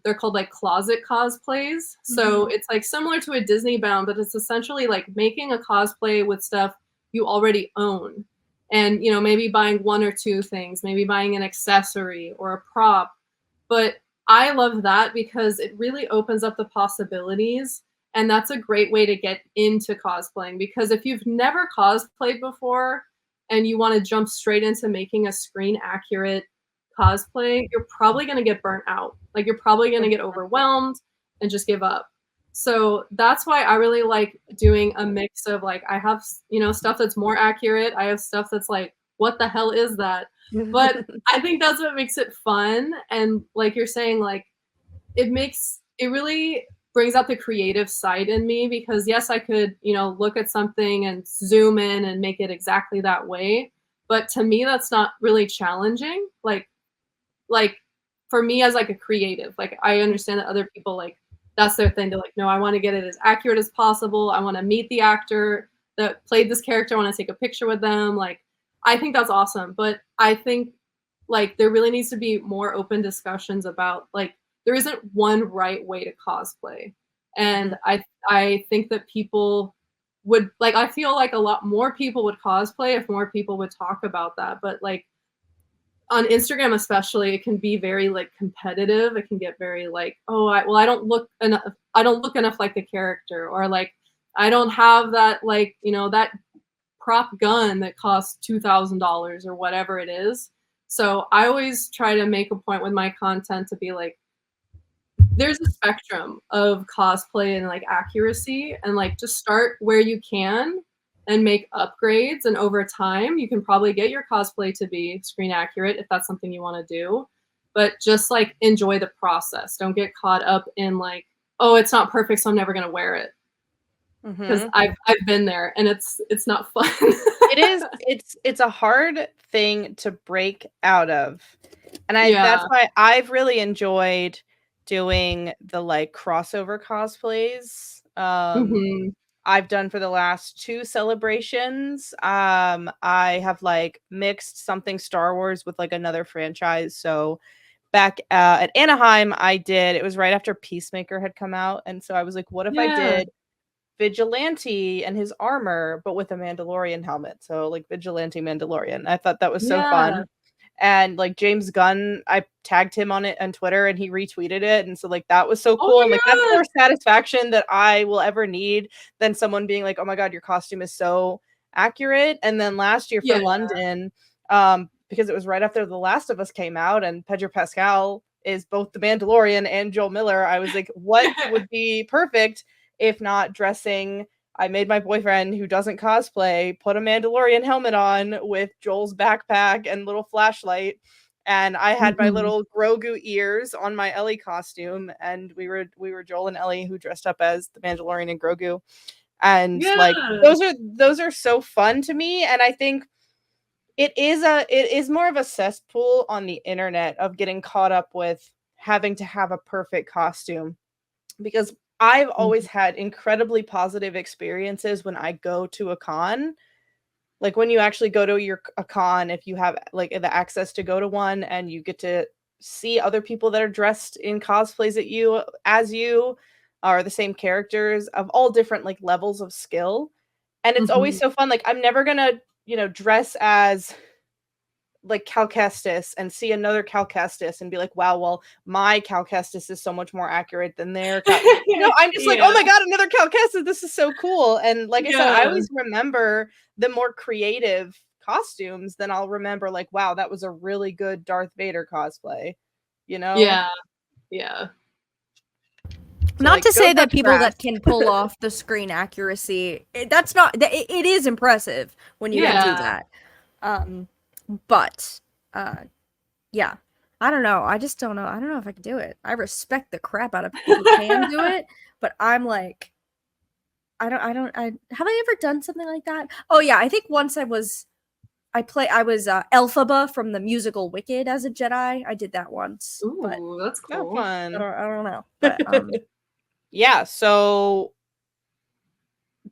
they're called like closet cosplays. So it's like similar to a Disney bound, but it's essentially like making a cosplay with stuff you already own. And, you know, maybe buying one or two things, maybe buying an accessory or a prop. But I love that because it really opens up the possibilities. And that's a great way to get into cosplaying, because if you've never cosplayed before and you want to jump straight into making a screen accurate cosplay, you're probably going to get burnt out. Like, you're probably going to get overwhelmed and just give up. So that's why I really like doing a mix of, like, I have, you know, stuff that's more accurate. I have stuff that's like, what the hell is that? But I think that's what makes it fun. And like you're saying, like, it really brings out the creative side in me, because yes, I could, you know, look at something and zoom in and make it exactly that way. But to me, that's not really challenging. Like for me as like a creative, like, I understand that other people, like, that's their thing. They're like, no, I want to get it as accurate as possible. I want to meet the actor that played this character. I want to take a picture with them. Like, I think that's awesome. But I think, like, there really needs to be more open discussions about, like, there isn't one right way to cosplay. And I think that people would, like, I feel like a lot more people would cosplay if more people would talk about that. But like on Instagram especially, it can be very like competitive. It can get very like, oh, I don't look enough like the character, or like, I don't have that, like, you know, that prop gun that costs $2,000 or whatever it is. So I always try to make a point with my content to be like, there's a spectrum of cosplay and like accuracy, and like, just start where you can and make upgrades, and over time you can probably get your cosplay to be screen accurate if that's something you want to do. But just like enjoy the process. Don't get caught up in like, oh, it's not perfect, so I'm never going to wear it. Because I've been there, and it's not fun. It's a hard thing to break out of. And that's why I've really enjoyed doing the like crossover cosplays. I've done for the last 2 celebrations. I have like mixed something Star Wars with like another franchise. So back at Anaheim, it was right after Peacemaker had come out. And so I was like, what if I did Vigilante and his armor, but with a Mandalorian helmet? So like Vigilante Mandalorian. I thought that was so fun. And like James Gunn, I tagged him on it on Twitter and he retweeted it. And so like that was so cool. And like that's more satisfaction that I will ever need than someone being like, oh my God, your costume is so accurate. And then last year for London, because it was right after The Last of Us came out and Pedro Pascal is both the Mandalorian and Joel Miller, I was like, what would be perfect if not dressing? I made my boyfriend, who doesn't cosplay, put a Mandalorian helmet on with Joel's backpack and little flashlight. And I had my little Grogu ears on my Ellie costume. And we were Joel and Ellie, who dressed up as the Mandalorian and Grogu. And like, those are so fun to me. And I think it is more of a cesspool on the internet of getting caught up with having to have a perfect costume, because I've always had incredibly positive experiences when I go to a con. Like when you actually go to a con, if you have like the access to go to one and you get to see other people that are dressed in cosplays as you are the same characters of all different like levels of skill. And it's always so fun. Like I'm never gonna, dress as like Cal Kestis and see another Cal Kestis and be like, wow, well, my Cal Kestis is so much more accurate than their I'm just like, oh my god, another Cal Kestis, this is so cool. And like I said, I always remember the more creative costumes, then I'll remember like, wow, that was a really good Darth Vader cosplay, Yeah. So, not like, to go say that touch people grass. that can pull off the screen accuracy, that's not, it is impressive when you can do that. But yeah, I don't know. I just don't know. I don't know if I can do it. I respect the crap out of people who can do it, but I'm like, have I ever done something like that? Oh yeah, I think once I was Elphaba from the musical Wicked as a Jedi. I did that once. Ooh, but that's So cool. fun. I don't know. But Yeah, so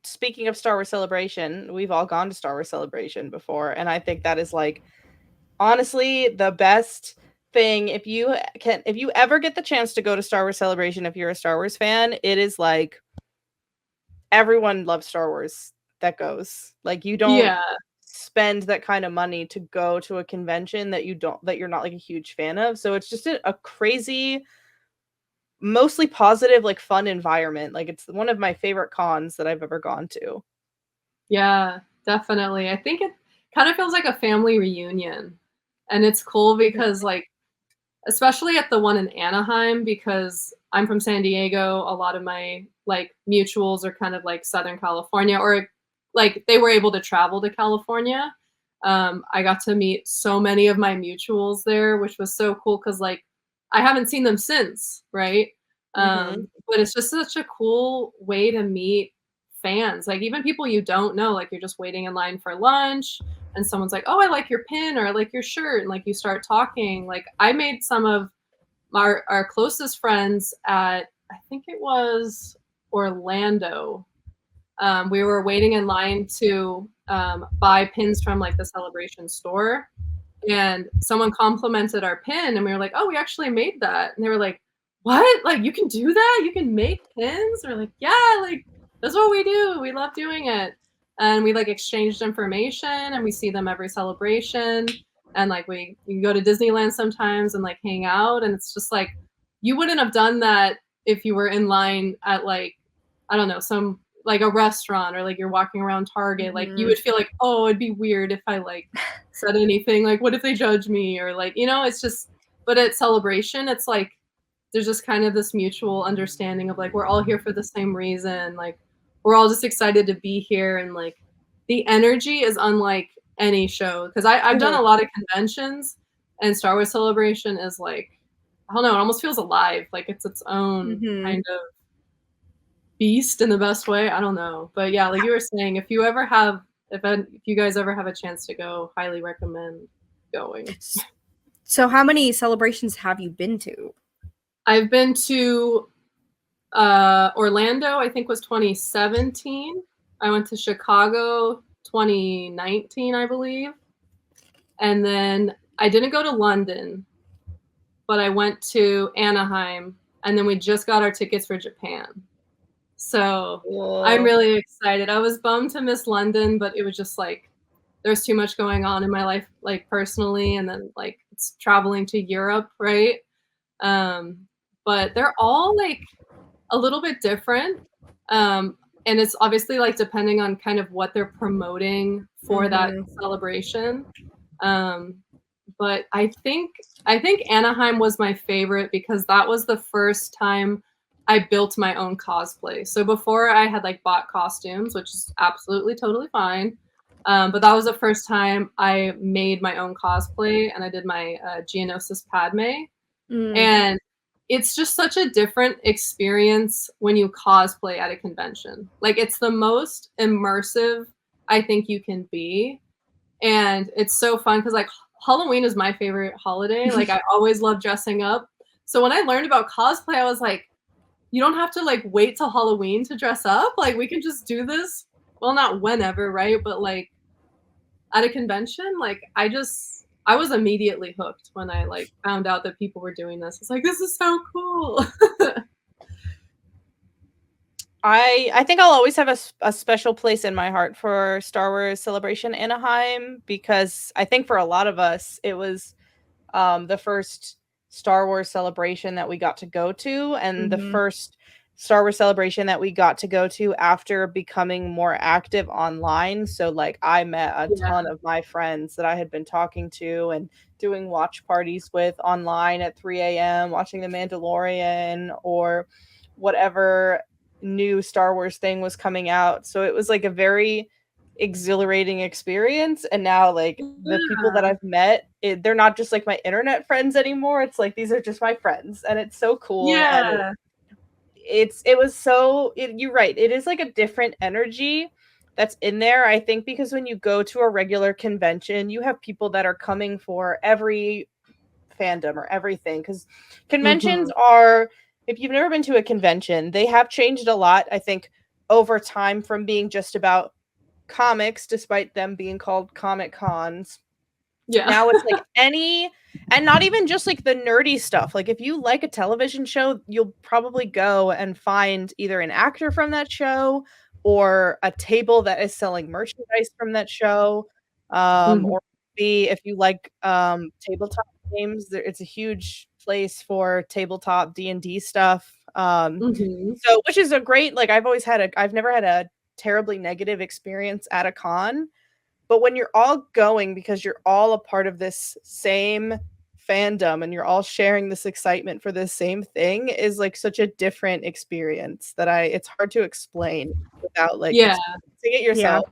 speaking of Star Wars Celebration, we've all gone to Star Wars Celebration before, and I think that is like honestly the best thing. If you ever get the chance to go to Star Wars Celebration, if you're a Star Wars fan, it is like everyone loves Star Wars that goes. Like you don't spend that kind of money to go to a convention that you're not like a huge fan of. So it's just a crazy, mostly positive, like fun environment. Like it's one of my favorite cons that I've ever gone to. Yeah, definitely. I think it kind of feels like a family reunion. And it's cool because like, especially at the one in Anaheim, because I'm from San Diego, a lot of my like mutuals are kind of like Southern California, or like they were able to travel to California. I got to meet so many of my mutuals there, which was so cool because like I haven't seen them since, right? But it's just such a cool way to meet fans, like even people you don't know, like you're just waiting in line for lunch and someone's like, oh, I like your pin or I like your shirt, and like you start talking. Like I made some of our closest friends at, I think it was Orlando. We were waiting in line to buy pins from like the Celebration store, and someone complimented our pin and we were like, oh, we actually made that. And they were like, what? Like you can do that? You can make pins? We're like, yeah, like that's what we do. We love doing it. And we like exchanged information and we see them every celebration. And like we can go to Disneyland sometimes and like hang out. And it's just like, you wouldn't have done that if you were in line at like, I don't know, some like a restaurant, or like you're walking around Target. Like you would feel like, oh, it'd be weird if I like said anything, like what if they judge me, or like, it's just, but at Celebration, it's like there's just kind of this mutual understanding of like we're all here for the same reason, like we're all just excited to be here, and like the energy is unlike any show, because I've done a lot of conventions, and Star Wars Celebration is like, I don't know, it almost feels alive, like it's its own kind of beast in the best way. I don't know, but yeah, like you were saying, if you guys ever have a chance to go, highly recommend going. So how many celebrations have you been to? I've been to Orlando, I think was 2017. I went to Chicago 2019, I believe. And then I didn't go to London, but I went to Anaheim, and then we just got our tickets for Japan. So I'm really excited. I was bummed to miss London, but it was just like there's too much going on in my life, like personally, and then like it's traveling to Europe, right? But they're all like a little bit different. And it's obviously like depending on kind of what they're promoting for that celebration. But I think Anaheim was my favorite because that was the first time I built my own cosplay. So before I had like bought costumes, which is absolutely totally fine. But that was the first time I made my own cosplay, and I did my Geonosis Padme. And it's just such a different experience when you cosplay at a convention. Like it's the most immersive I think you can be. And it's so fun because like Halloween is my favorite holiday. Like I always love dressing up. So when I learned about cosplay, I was like, you don't have to like wait till Halloween to dress up. Like we can just do this. Well, not whenever, right? But like at a convention, like I was immediately hooked when I like found out that people were doing this. It's like, this is so cool. I think I'll always have a special place in my heart for Star Wars Celebration Anaheim, because I think for a lot of us it was the first Star Wars celebration that we got to go to, and the first Star Wars celebration that we got to go to after becoming more active online. So like I met a ton of my friends that I had been talking to and doing watch parties with online at 3 a.m. watching The Mandalorian or whatever new Star Wars thing was coming out. So it was like a very exhilarating experience. And now like the people that I've met, they're not just like my internet friends anymore. It's like these are just my friends, and it's so cool. And you're right, it is like a different energy that's in there. I think because when you go to a regular convention, you have people that are coming for every fandom or everything, because conventions are, if you've never been to a convention, they have changed a lot, I think, over time, from being just about comics, despite them being called comic cons. Now it's like any, and not even just like the nerdy stuff. Like if you like a television show, you'll probably go and find either an actor from that show or a table that is selling merchandise from that show. Or maybe if you like tabletop games, it's a huge place for tabletop D&D stuff. So which is a great, like I've never had a terribly negative experience at a con. But when you're all going because you're all a part of this same fandom and you're all sharing this excitement for this same thing, is like such a different experience that it's hard to explain without like experiencing it yourself.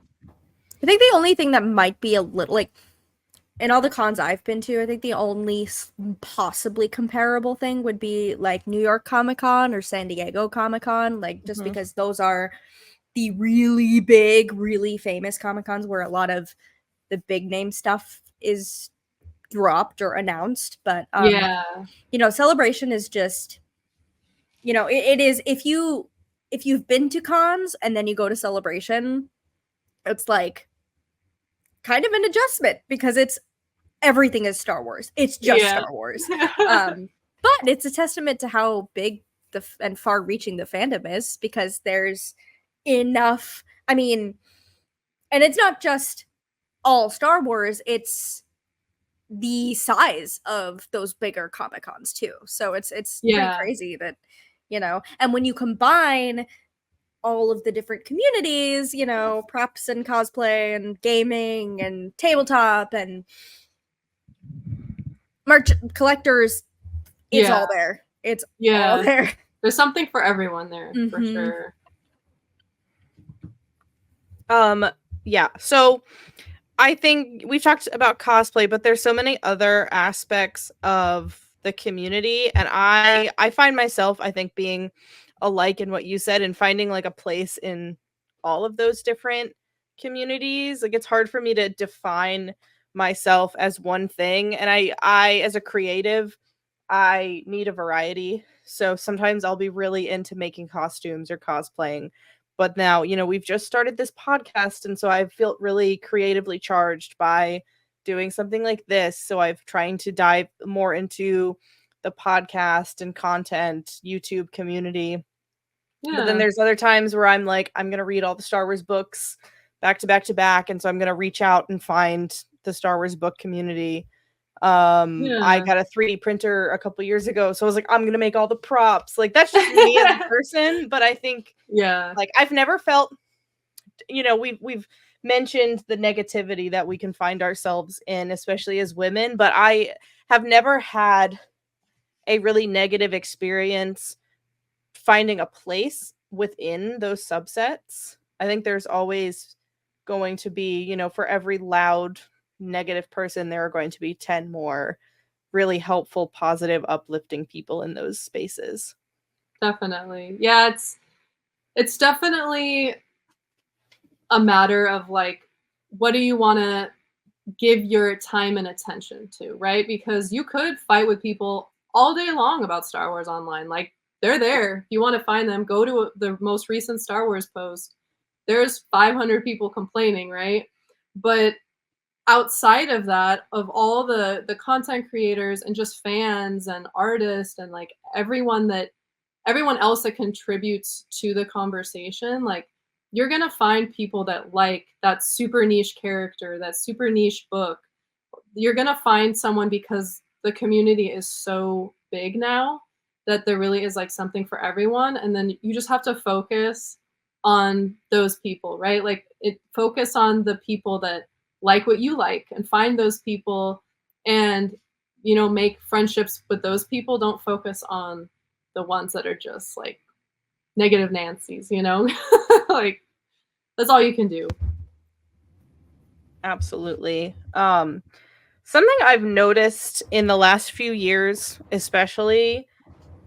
I think the only thing that might be a little like in all the cons I've been to, I think the only possibly comparable thing would be like New York Comic Con or San Diego Comic Con, like just because those are the really big, really famous Comic Cons where a lot of the big name stuff is dropped or announced. But you know, Celebration is just, you know, it is, if you've been to cons and then you go to Celebration, it's like kind of an adjustment because everything is Star Wars. It's just Star Wars. But it's a testament to how big and far-reaching the fandom is, because there's enough. I mean, and it's not just all Star Wars, it's the size of those bigger Comic Cons too. So it's pretty crazy that, you know, and when you combine all of the different communities, you know, props and cosplay and gaming and tabletop and merch collectors, it's all there. It's all there. There's something for everyone there for sure. Yeah. So I think we've talked about cosplay, but there's so many other aspects of the community, and I find myself, I think, being alike in what you said and finding like a place in all of those different communities. Like it's hard for me to define myself as one thing, and I as a creative, I need a variety. So sometimes I'll be really into making costumes or cosplaying. But now, you know, we've just started this podcast, and so I feel really creatively charged by doing something like this. So I've trying to dive more into the podcast and content, YouTube community. But then there's other times where I'm like, I'm going to read all the Star Wars books back to back to back. And so I'm going to reach out and find the Star Wars book community. I got a 3D printer a couple years ago, so I was like, I'm gonna make all the props. Like that's just me as a person. But I think like I've never felt, you know, we've mentioned the negativity that we can find ourselves in, especially as women, but I have never had a really negative experience finding a place within those subsets. I think there's always going to be, you know, for every loud negative person, there are going to be 10 more really helpful, positive, uplifting people in those spaces. Definitely. Yeah, it's definitely a matter of like, what do you want to give your time and attention to, right? Because you could fight with people all day long about Star Wars online. Like, they're there. If you want to find them, go to the most recent Star Wars post. There's 500 people complaining, right? But outside of that, of all the content creators and just fans and artists and like everyone else that contributes to the conversation, like, you're gonna find people that like that super niche character, that super niche book. You're gonna find someone because the community is so big now that there really is like something for everyone. And then you just have to focus on those people, right? Like, focus on the people that like what you like and find those people and, make friendships with those people. Don't focus on the ones that are just like negative Nancy's, like, that's all you can do. Absolutely. Something I've noticed in the last few years, especially,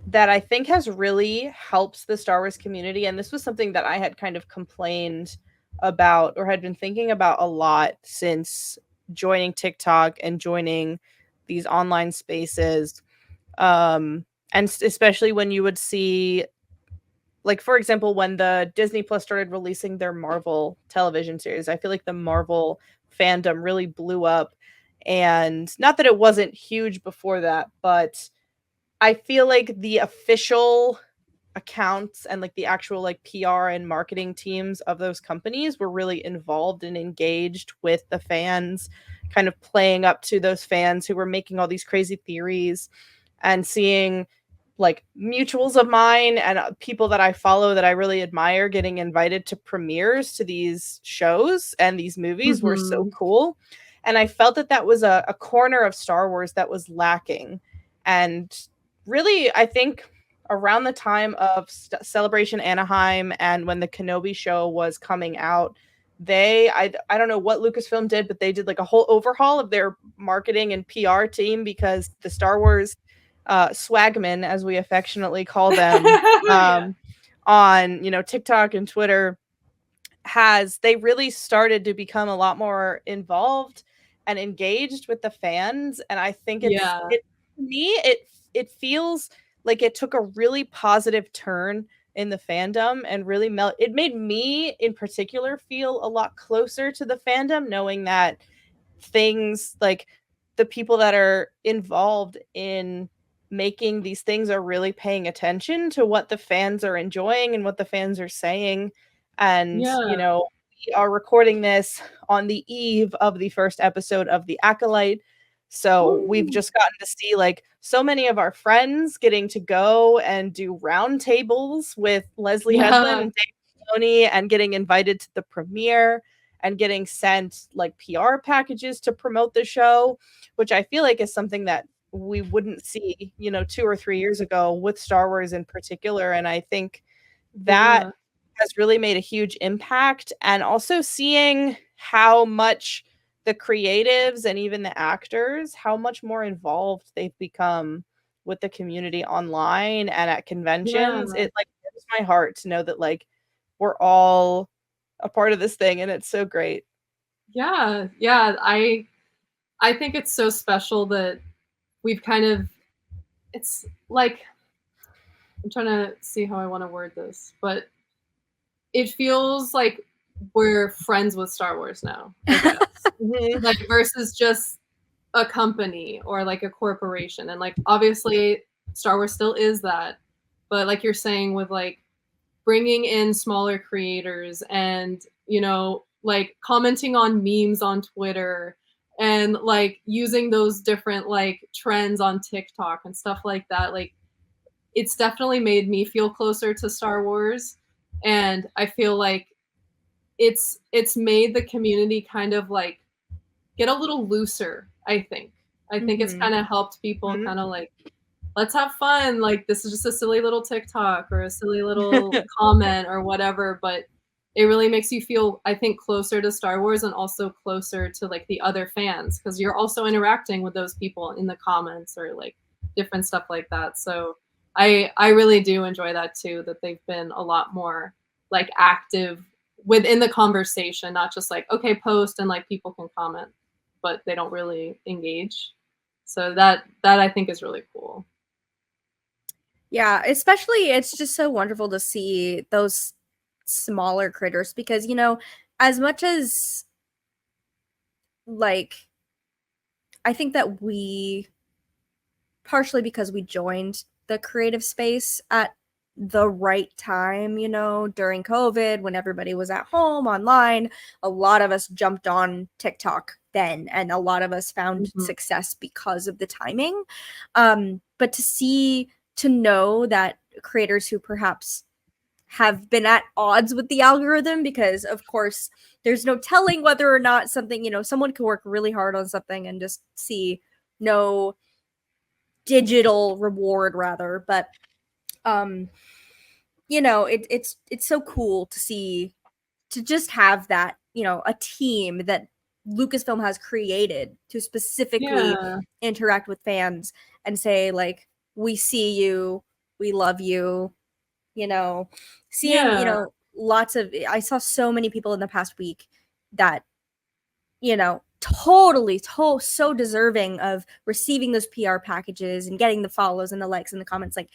that I think has really helped the Star Wars community, and this was something that I had kind of complained about or had been thinking about a lot since joining TikTok and joining these online spaces. And especially when you would see, like, for example, when the Disney Plus started releasing their Marvel television series, I feel like the Marvel fandom really blew up. And not that it wasn't huge before that, but I feel like the official accounts and like the actual like PR and marketing teams of those companies were really involved and engaged with the fans, kind of playing up to those fans who were making all these crazy theories, and seeing like mutuals of mine and people that I follow that I really admire getting invited to premieres to these shows and these movies were so cool. And I felt that that was a corner of Star Wars that was lacking. And really, I think around the time of Celebration Anaheim and when the Kenobi show was coming out, I don't know what Lucasfilm did, but they did like a whole overhaul of their marketing and PR team, because the Star Wars swagmen, as we affectionately call them, on TikTok and Twitter, they really started to become a lot more involved and engaged with the fans. And I think it feels like it took a really positive turn in the fandom and really it made me in particular feel a lot closer to the fandom, knowing that things like the people that are involved in making these things are really paying attention to what the fans are enjoying and what the fans are saying. And we are recording this on the eve of the first episode of The Acolyte, so we've just gotten to see like so many of our friends getting to go and do roundtables with Leslie Headland and Dave Filoni, and getting invited to the premiere and getting sent like PR packages to promote the show, which I feel like is something that we wouldn't see, 2 or 3 years ago with Star Wars in particular. And I think that has really made a huge impact. And also seeing how much the creatives and even the actors, how much more involved they've become with the community online and at conventions. It like warms my heart to know that like we're all a part of this thing, and it's so great. Yeah. I think it's so special that we've it's like, I'm trying to see how I want to word this, but it feels like we're friends with Star Wars now, I guess. Like, versus just a company or like a corporation. And like, obviously Star Wars still is that, but like you're saying, with like bringing in smaller creators and, like commenting on memes on Twitter and like using those different like trends on TikTok and stuff like that, like, it's definitely made me feel closer to Star Wars. And I feel like it's made the community kind of like get a little looser, I think. It's kind of helped people kind of like, let's have fun. Like, this is just a silly little TikTok or a silly little comment or whatever. But it really makes you feel, I think, closer to Star Wars and also closer to like the other fans, because you're also interacting with those people in the comments or like different stuff like that. So I really do enjoy that too, that they've been a lot more like active within the conversation, not just like, okay, post and like people can comment, but they don't really engage. So that I think is really cool. Yeah, especially it's just so wonderful to see those smaller critters because, as much as like I think that we partially because we joined the creative space at the right time, during COVID when everybody was at home online, a lot of us jumped on TikTok then and a lot of us found Mhm. success because of the timing. But to know that creators who perhaps have been at odds with the algorithm because of course there's no telling whether or not something, someone could work really hard on something and just see no digital reward rather, but it's so cool to see, to just have that, a team that Lucasfilm has created to specifically Yeah. interact with fans and say like, we see you, we love you, seeing, Yeah. I saw so many people in the past week that, totally so deserving of receiving those PR packages and getting the follows and the likes and the comments. Like,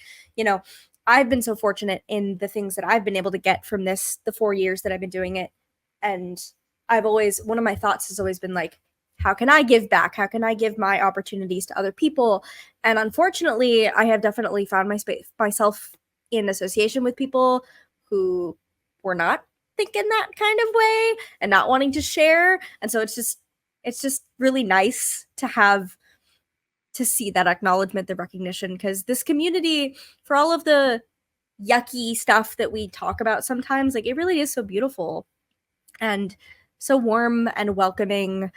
I've been so fortunate in the things that I've been able to get from the 4 years that I've been doing it. And one of my thoughts has always been like, how can I give back? How can I give my opportunities to other people? And unfortunately, I have definitely found myself in association with people who were not thinking that kind of way and not wanting to share. And so it's just really nice to see that acknowledgement, the recognition, because this community, for all of the yucky stuff that we talk about sometimes, like it really is so beautiful and so warm and welcoming,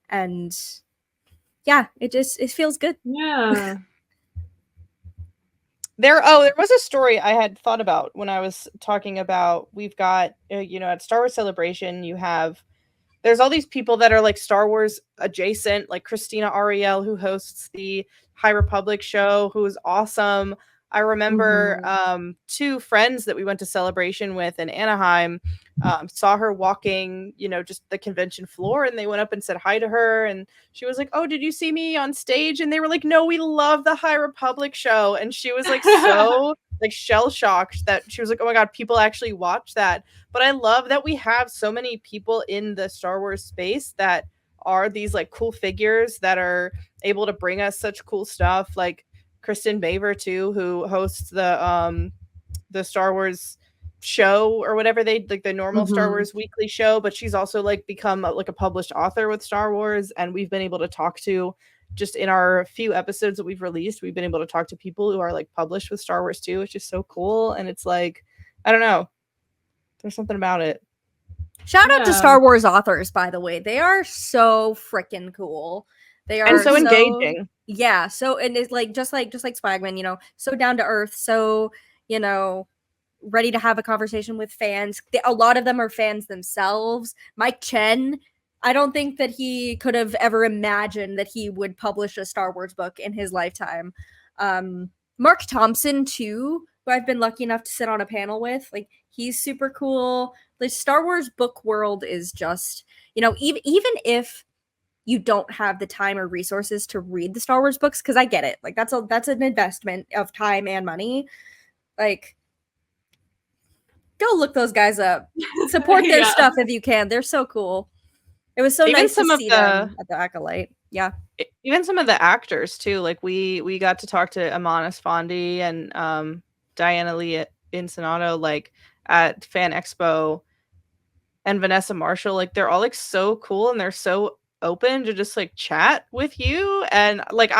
and yeah, it feels good. Yeah. There was a story I had thought about when I was talking about, we've got, at Star Wars Celebration, there's all these people that are like Star Wars adjacent, like Christina Ariel, who hosts the High Republic show, who is awesome. I remember two friends that we went to Celebration with in Anaheim saw her walking, just the convention floor, and they went up and said hi to her. And she was like, "Oh, did you see me on stage?" And they were like, "No, we love the High Republic show." And she was like so like shell shocked that she was like, "Oh my God, people actually watch that." But I love that we have so many people in the Star Wars space that are these like cool figures that are able to bring us such cool stuff, like Kristen Baver too, who hosts the Star Wars show or whatever, they like the normal Star Wars weekly show, but she's also like become like a published author with Star Wars, and we've been able to talk to, just in our few episodes that we've released, we've been able to talk to people who are like published with Star Wars too, which is so cool. And it's like, I don't know, there's something about it. Shout out to Star Wars authors, by the way. They are so freaking cool. They are and so engaging. Yeah. So, and it's like just like Swagman, so down to earth, so ready to have a conversation with fans. A lot of them are fans themselves. Mike Chen, I don't think that he could have ever imagined that he would publish a Star Wars book in his lifetime. Mark Thompson too, who I've been lucky enough to sit on a panel with. Like, he's super cool. The Star Wars book world is just, even if you don't have the time or resources to read the Star Wars books, because I get it. Like, that's an investment of time and money. Like, go look those guys up. Support their stuff if you can. They're so cool. It was so nice to see them at the Acolyte. Yeah. Even some of the actors too. Like we got to talk to Amon Esfandi and Diana Lee Insonato like at Fan Expo, and Vanessa Marshall. Like, they're all like so cool, and they're so open to just like chat with you. And like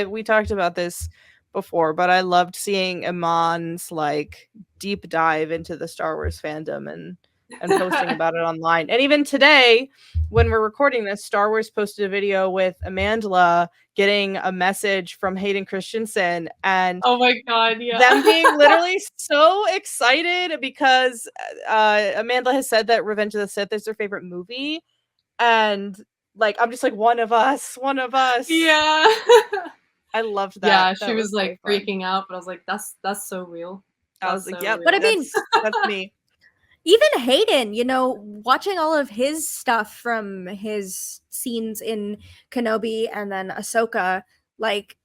we talked about this before, but I loved seeing Amon's like deep dive into the Star Wars fandom and posting about it online. And even today, when we're recording this, Star Wars posted a video with Amandla getting a message from Hayden Christensen, and oh my God, yeah, them being literally so excited because Amandla has said that Revenge of the Sith is her favorite movie, and like I'm just like, one of us. Yeah. I loved that. Yeah, that she was like fun. freaking out, but I was like, that's so real. I was like, so yep, real. But I mean, that's me. Even Hayden, watching all of his stuff from his scenes in Kenobi and then Ahsoka, like,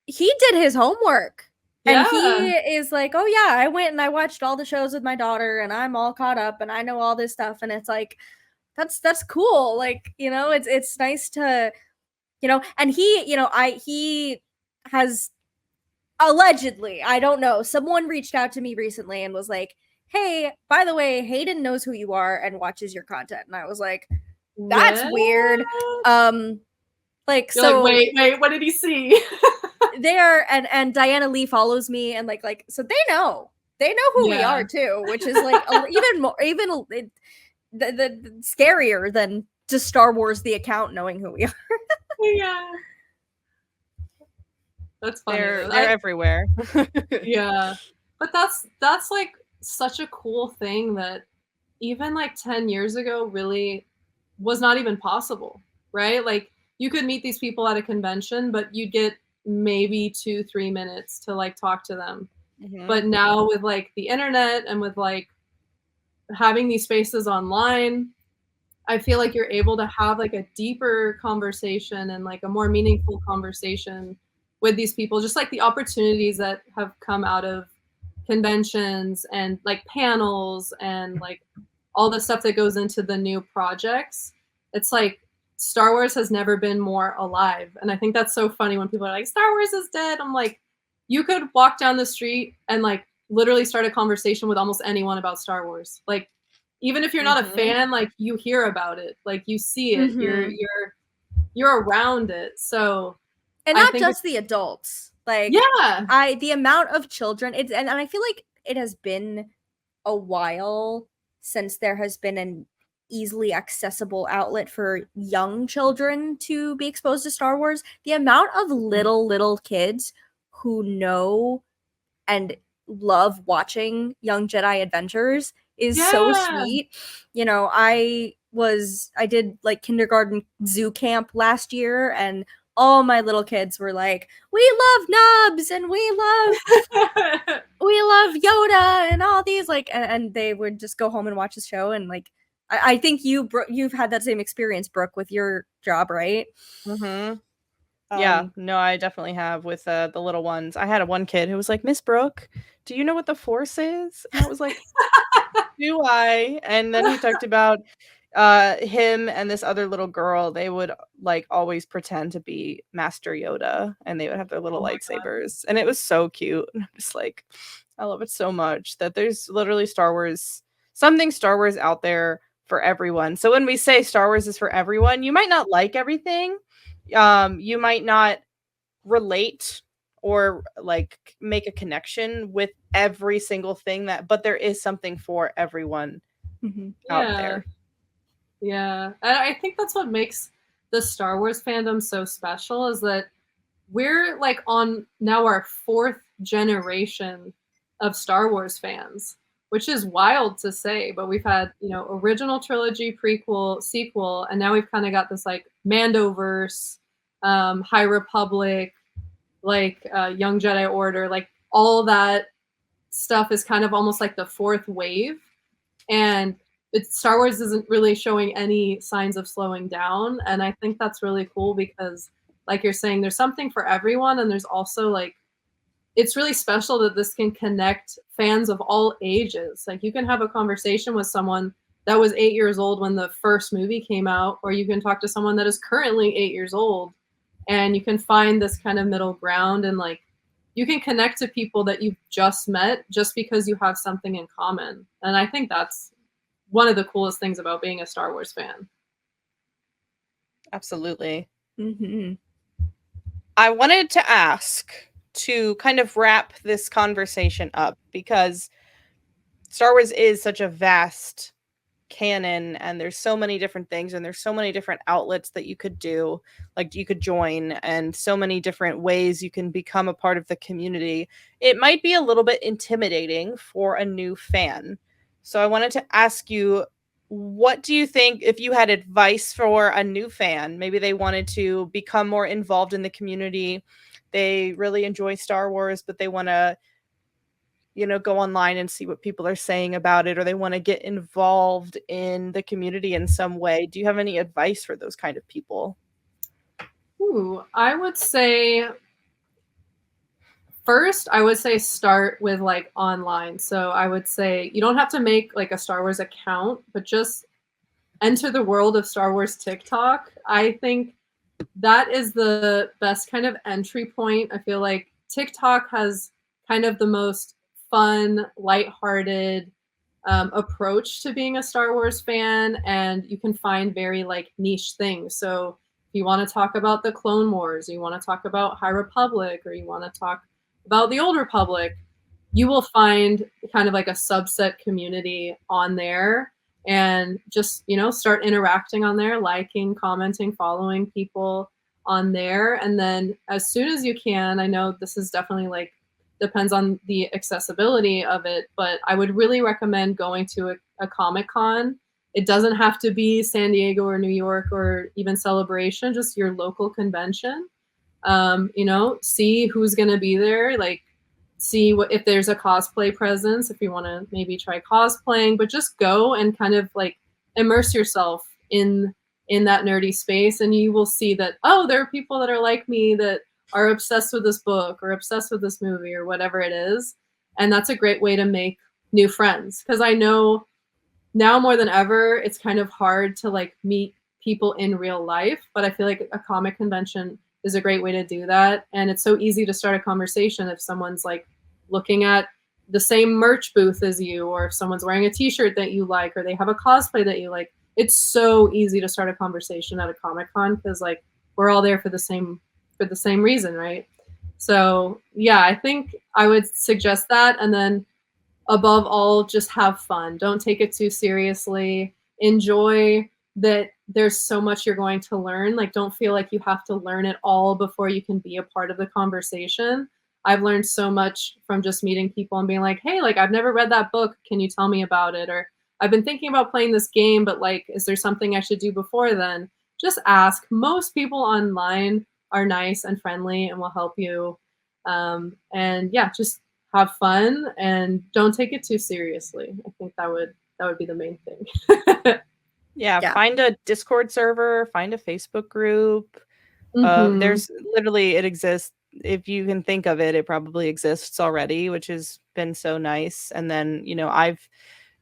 he did his homework. And Yeah. he is like, oh yeah, I went and I watched all the shows with my daughter and I'm all caught up and I know all this stuff. And it's like, that's cool. Like, it's nice to, and he has allegedly, I don't know, someone reached out to me recently and was like, hey, by the way, Hayden knows who you are and watches your content. And I was like, that's weird. Like, You're so like, wait, what did he see? they are, and Diana Lee follows me, and like so they know who we Yeah. are too, which is like even more the scarier than just Star Wars the account knowing who we are. Yeah. That's funny. They're though. everywhere. Yeah. But that's like such a cool thing that even like 10 years ago really was not even possible, right? Like you could meet these people at a convention, but you'd get maybe 2-3 minutes to like talk to them. Mhm. But now with like the internet and with like having these spaces online, I feel like you're able to have like a deeper conversation and like a more meaningful conversation with these people, just like the opportunities that have come out of conventions and like panels and like all the stuff that goes into the new projects. It's like Star Wars has never been more alive. And I think that's so funny when people are like, Star Wars is dead. I'm like, you could walk down the street and like literally start a conversation with almost anyone about Star Wars. Like, even if you're not a fan, like you hear about it, like you see it, you're around it. So, And I not think just the adults. Like, yeah, the amount of children, and I feel like it has been a while since there has been an easily accessible outlet for young children to be exposed to Star Wars. The amount of little kids who know and love watching Young Jedi Adventures is so sweet. I did like kindergarten zoo camp last year, and all my little kids were like, we love Nubs and we love Yoda and all these, like, and they would just go home and watch the show. And like, I think you've had that same experience, Brooke, with your job, right? Mm-hmm. Yeah, no, I definitely have with the little ones. I had one kid who was like, Miss Brooke, do you know what the Force is? And I was like, do I? And then he talked about him and this other little girl. They would like always pretend to be Master Yoda, and they would have their little lightsabers. And it was so cute. And I'm just like, I love it so much that there's literally something Star Wars out there for everyone. So when we say Star Wars is for everyone, you might not like everything. You might not relate or like make a connection with every single thing but there is something for everyone out there. Yeah. And I think that's what makes the Star Wars fandom so special, is that we're like on now our 4th generation of Star Wars fans, which is wild to say, but we've had, original trilogy, prequel, sequel, and now we've kind of got this like Mandoverse, High Republic, like Young Jedi Order, like all that stuff is kind of almost like the 4th wave. And Star Wars isn't really showing any signs of slowing down. And I think that's really cool because, like you're saying, there's something for everyone. And there's also like, it's really special that this can connect fans of all ages. Like you can have a conversation with someone that was 8 years old when the first movie came out, or you can talk to someone that is currently 8 years old, and you can find this kind of middle ground, and like you can connect to people that you've just met just because you have something in common. And I think that's one of the coolest things about being a Star Wars fan. Absolutely. I wanted to ask, to kind of wrap this conversation up, because Star Wars is such a vast canon and there's so many different things and there's so many different outlets that you could do, like you could join, and so many different ways you can become a part of the community. It might be a little bit intimidating for a new fan. So I wanted to ask you, what do you think, if you had advice for a new fan, maybe they wanted to become more involved in the community, they really enjoy Star Wars, but they want to, go online and see what people are saying about it, or they want to get involved in the community in some way. Do you have any advice for those kind of people? Ooh, I would say first, I would say start with like online. So I would say you don't have to make like a Star Wars account, but just enter the world of Star Wars TikTok. I think that is the best kind of entry point. I feel like TikTok has kind of the most fun, lighthearted approach to being a Star Wars fan, and you can find very like niche things. So if you want to talk about the Clone Wars, you want to talk about High Republic, or you want to talk about the Old Republic, you will find kind of like a subset community on there, and just, you know, start interacting on there, liking, commenting, following people on there. And then as soon as you can, I know this is definitely like depends on the accessibility of it, but I would really recommend going to a Comic-Con. It doesn't have to be San Diego or New York or even Celebration, just your local convention. You know, see who's going to be there, like see what if there's a cosplay presence, if you want to maybe try cosplaying, but just go and kind of like immerse yourself in that nerdy space, and you will see that, oh, there are people that are like me that are obsessed with this book or obsessed with this movie or whatever it is. And that's a great way to make new friends, because I know now more than ever it's kind of hard to like meet people in real life, but I feel like a comic convention is a great way to do that. And it's so easy to start a conversation if someone's like looking at the same merch booth as you, or if someone's wearing a t-shirt that you like, or they have a cosplay that you like. It's so easy to start a conversation at a Comic-Con, because like we're all there for the same reason, right? So yeah, I think I would suggest that. And then above all, just have fun. Don't take it too seriously. Enjoy that there's so much you're going to learn. Like, don't feel like you have to learn it all before you can be a part of the conversation. I've learned so much from just meeting people and being like, hey, like, I've never read that book. Can you tell me about it? Or I've been thinking about playing this game, but like, is there something I should do before then? Just ask. Most people online are nice and friendly and will help you. And yeah, just have fun and don't take it too seriously. I think that would be the main thing. Yeah, find a Discord server, find a Facebook group. There's literally, it exists. If you can think of it, it probably exists already, which has been so nice. And then, you know, I've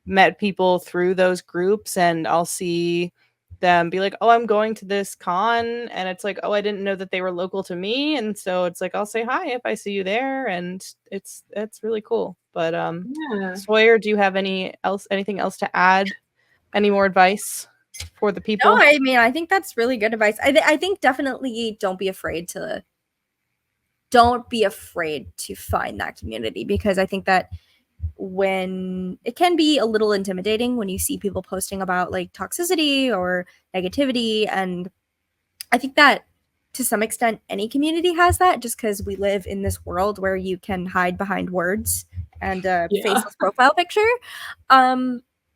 met people through those groups, and I'll see them be like, oh, I'm going to this con, and it's like, oh, I didn't know that they were local to me, and so it's like I'll say hi if I see you there, and it's really cool. But Yeah. Sawyer, do you have anything else to add? Any more advice for the people? No, I mean, I think that's really good advice. I think definitely don't be afraid to find that community, because I think that when it can be a little intimidating when you see people posting about like toxicity or negativity, and I think that to some extent any community has that, just because we live in this world where you can hide behind words and a faceless profile picture.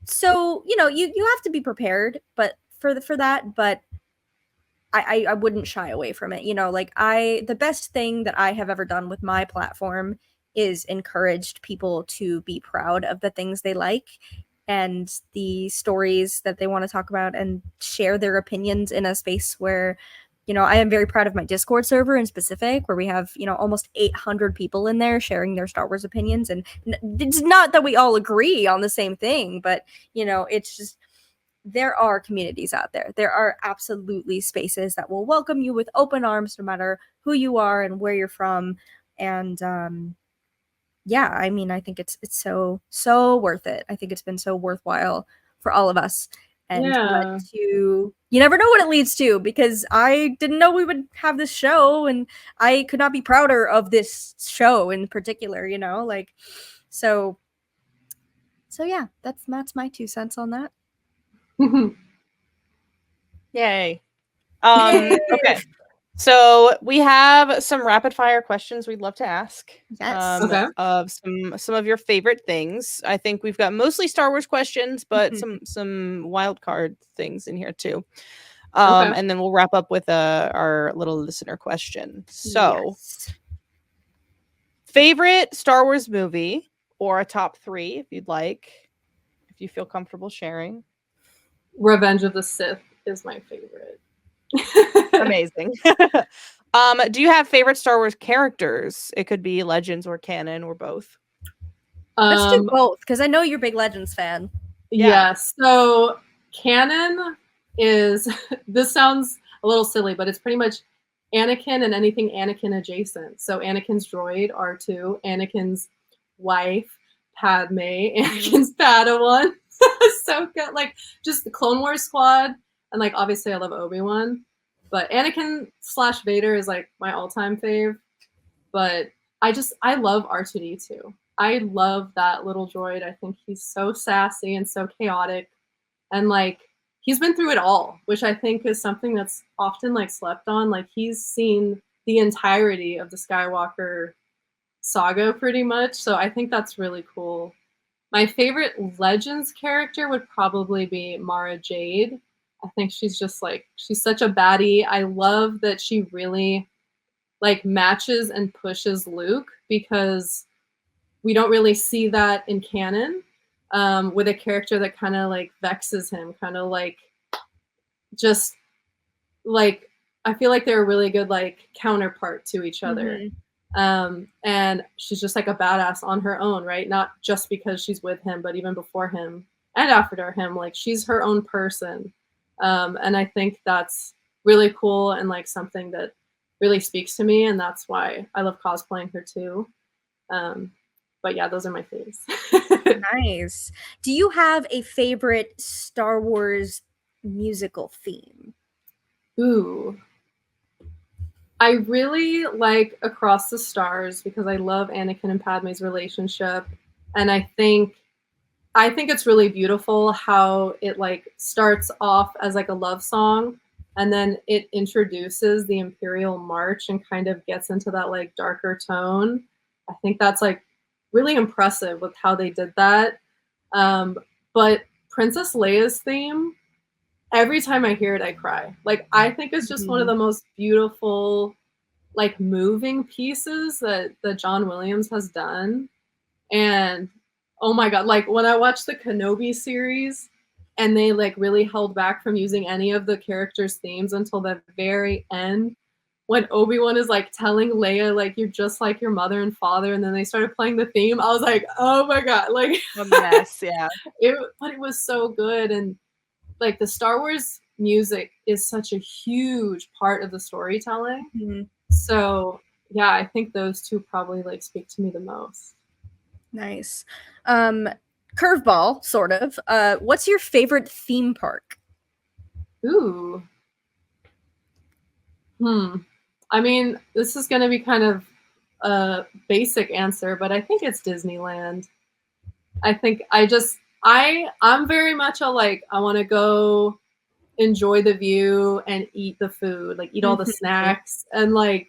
So you know, you have to be prepared, but for that, but I wouldn't shy away from it. You know, like the best thing that I have ever done with my platform is encouraged people to be proud of the things they like and the stories that they want to talk about, and share their opinions in a space where, you know, I am very proud of my Discord server in specific, where we have, you know, almost 800 people in there sharing their Star Wars opinions. And it's not that we all agree on the same thing, but, you know, it's just, there are communities out there. There are absolutely spaces that will welcome you with open arms, no matter who you are and where you're from. And yeah, I mean, I think it's so worth it. I think it's been so worthwhile for all of us. And you never know what it leads to, because I didn't know we would have this show, and I could not be prouder of this show in particular, you know, like, so yeah, that's my 2 cents on that. Yay. Okay. So we have some rapid fire questions we'd love to ask. Yes. Of some of your favorite things. I think we've got mostly Star Wars questions, but some wild card things in here too. And then we'll wrap up with our little listener question. So, favorite Star Wars movie, or a top 3 if you'd like, if you feel comfortable sharing. Revenge of the Sith is my favorite. Amazing. Do you have favorite Star Wars characters? It could be Legends or canon or both. Let's do both, because I know you're a big Legends fan. Yeah. So canon is this sounds a little silly, but it's pretty much Anakin and anything Anakin adjacent. So Anakin's droid, R2, Anakin's wife, Padme, Anakin's Padawan. So good. Like just the Clone Wars squad. And like obviously I love Obi-Wan. But Anakin / Vader is like my all-time fave. But I love R2-D2. I love that little droid. I think he's so sassy and so chaotic. And like he's been through it all, which I think is something that's often like slept on. Like he's seen the entirety of the Skywalker saga pretty much. So I think that's really cool. My favorite Legends character would probably be Mara Jade. I think she's just like, she's such a baddie. I love that she really like matches and pushes Luke, because we don't really see that in canon with a character that kind of like vexes him, kind of like just like, I feel like they're a really good like counterpart to each other. And she's just like a badass on her own, right? Not just because she's with him, but even before him and after him, like she's her own person. And I think that's really cool and like something that really speaks to me, and that's why I love cosplaying her too. But yeah, those are my faves. Nice. Do you have a favorite Star Wars musical theme? Ooh. I really like Across the Stars because I love Anakin and Padme's relationship. And I think it's really beautiful how it like starts off as like a love song, and then it introduces the Imperial March and kind of gets into that like darker tone. I think that's like really impressive with how they did that. But Princess Leia's theme, every time I hear it, I cry. Like I think it's just one of the most beautiful, like moving pieces that John Williams has done. And oh my god, like when I watched the Kenobi series and they like really held back from using any of the characters' themes until the very end, when Obi-Wan is like telling Leia like you're just like your mother and father, and then they started playing the theme, I was like, oh my god, like A mess, yeah. But it was so good. And like the Star Wars music is such a huge part of the storytelling. So yeah, I think those two probably like speak to me the most. Nice. Curveball, sort of. What's your favorite theme park? Ooh. I mean, this is going to be kind of a basic answer, but I think it's Disneyland. I think I'm very much a like, I want to go enjoy the view and eat the food, like eat all the snacks and like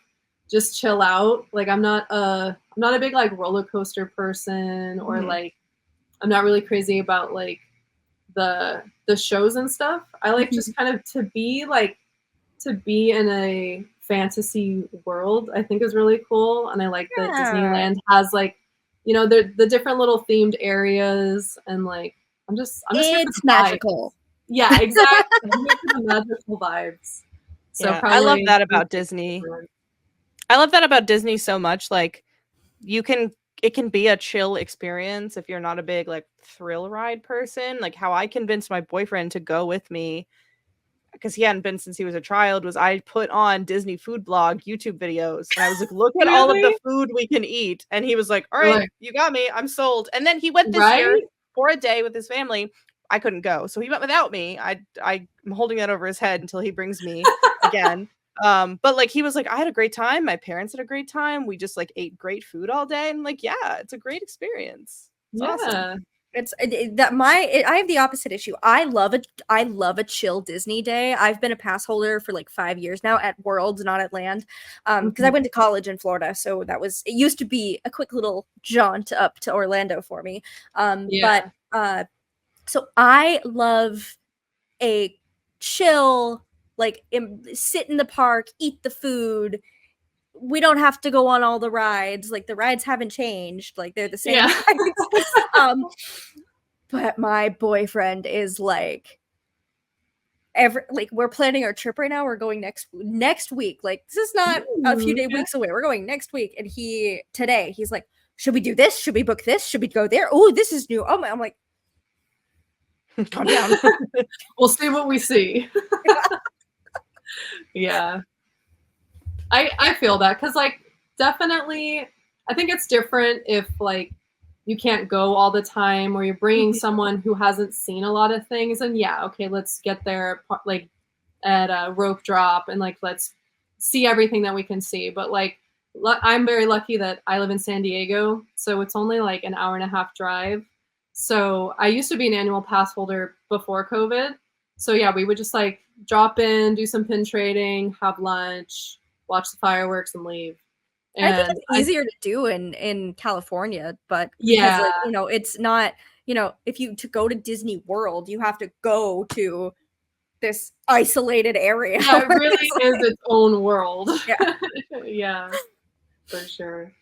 just chill out. Like I'm not a big like roller coaster person, or like I'm not really crazy about like the shows and stuff. I like just kind of to be in a fantasy world, I think is really cool. And I like that Disneyland has like, you know, the different little themed areas, and like I'm just it's magical. Yeah, exactly. I'm here for the magical vibes. So yeah, I love that about Disney. I love that about Disney so much. Like it can be a chill experience if you're not a big like thrill ride person. Like how I convinced my boyfriend to go with me, because he hadn't been since he was a child, was I put on Disney food blog YouTube videos, and I was like, look at all of the food we can eat. And he was like, all right, you got me, I'm sold. And then he went this year for a day with his family. I couldn't go, so he went without me. I'm holding that over his head until he brings me again. But like he was like, I had a great time, my parents had a great time, we just like ate great food all day. And I'm like, yeah, it's a great experience. It's awesome. I have the opposite issue. I love a chill Disney day. I've been a pass holder for like 5 years now at Worlds, not at Land, because I went to college in Florida, so it used to be a quick little jaunt up to Orlando for me. So I love a chill, like sit in the park, eat the food. We don't have to go on all the rides. Like the rides haven't changed. Like they're the same rides. But my boyfriend is like, we're planning our trip right now. We're going next week. Like, this is not a few weeks away. We're going next week. And he's like, should we do this? Should we book this? Should we go there? Oh, this is new. Oh my, I'm like, calm down. We'll see what we see. Yeah. I feel that, because like definitely I think it's different if like you can't go all the time, or you're bringing someone who hasn't seen a lot of things, and yeah, okay, let's get there like at a rope drop and like let's see everything that we can see. But like I'm very lucky that I live in San Diego, so it's only like an hour and a half drive. So I used to be an annual pass holder before COVID. So yeah, we would just like drop in, do some pin trading, have lunch, watch the fireworks, and leave. And I think it's easier to do in California, but yeah, like, you know, it's not, you know, if you to go to Disney World, you have to go to this isolated area. Yeah, it really is its own world. Yeah. Yeah, for sure.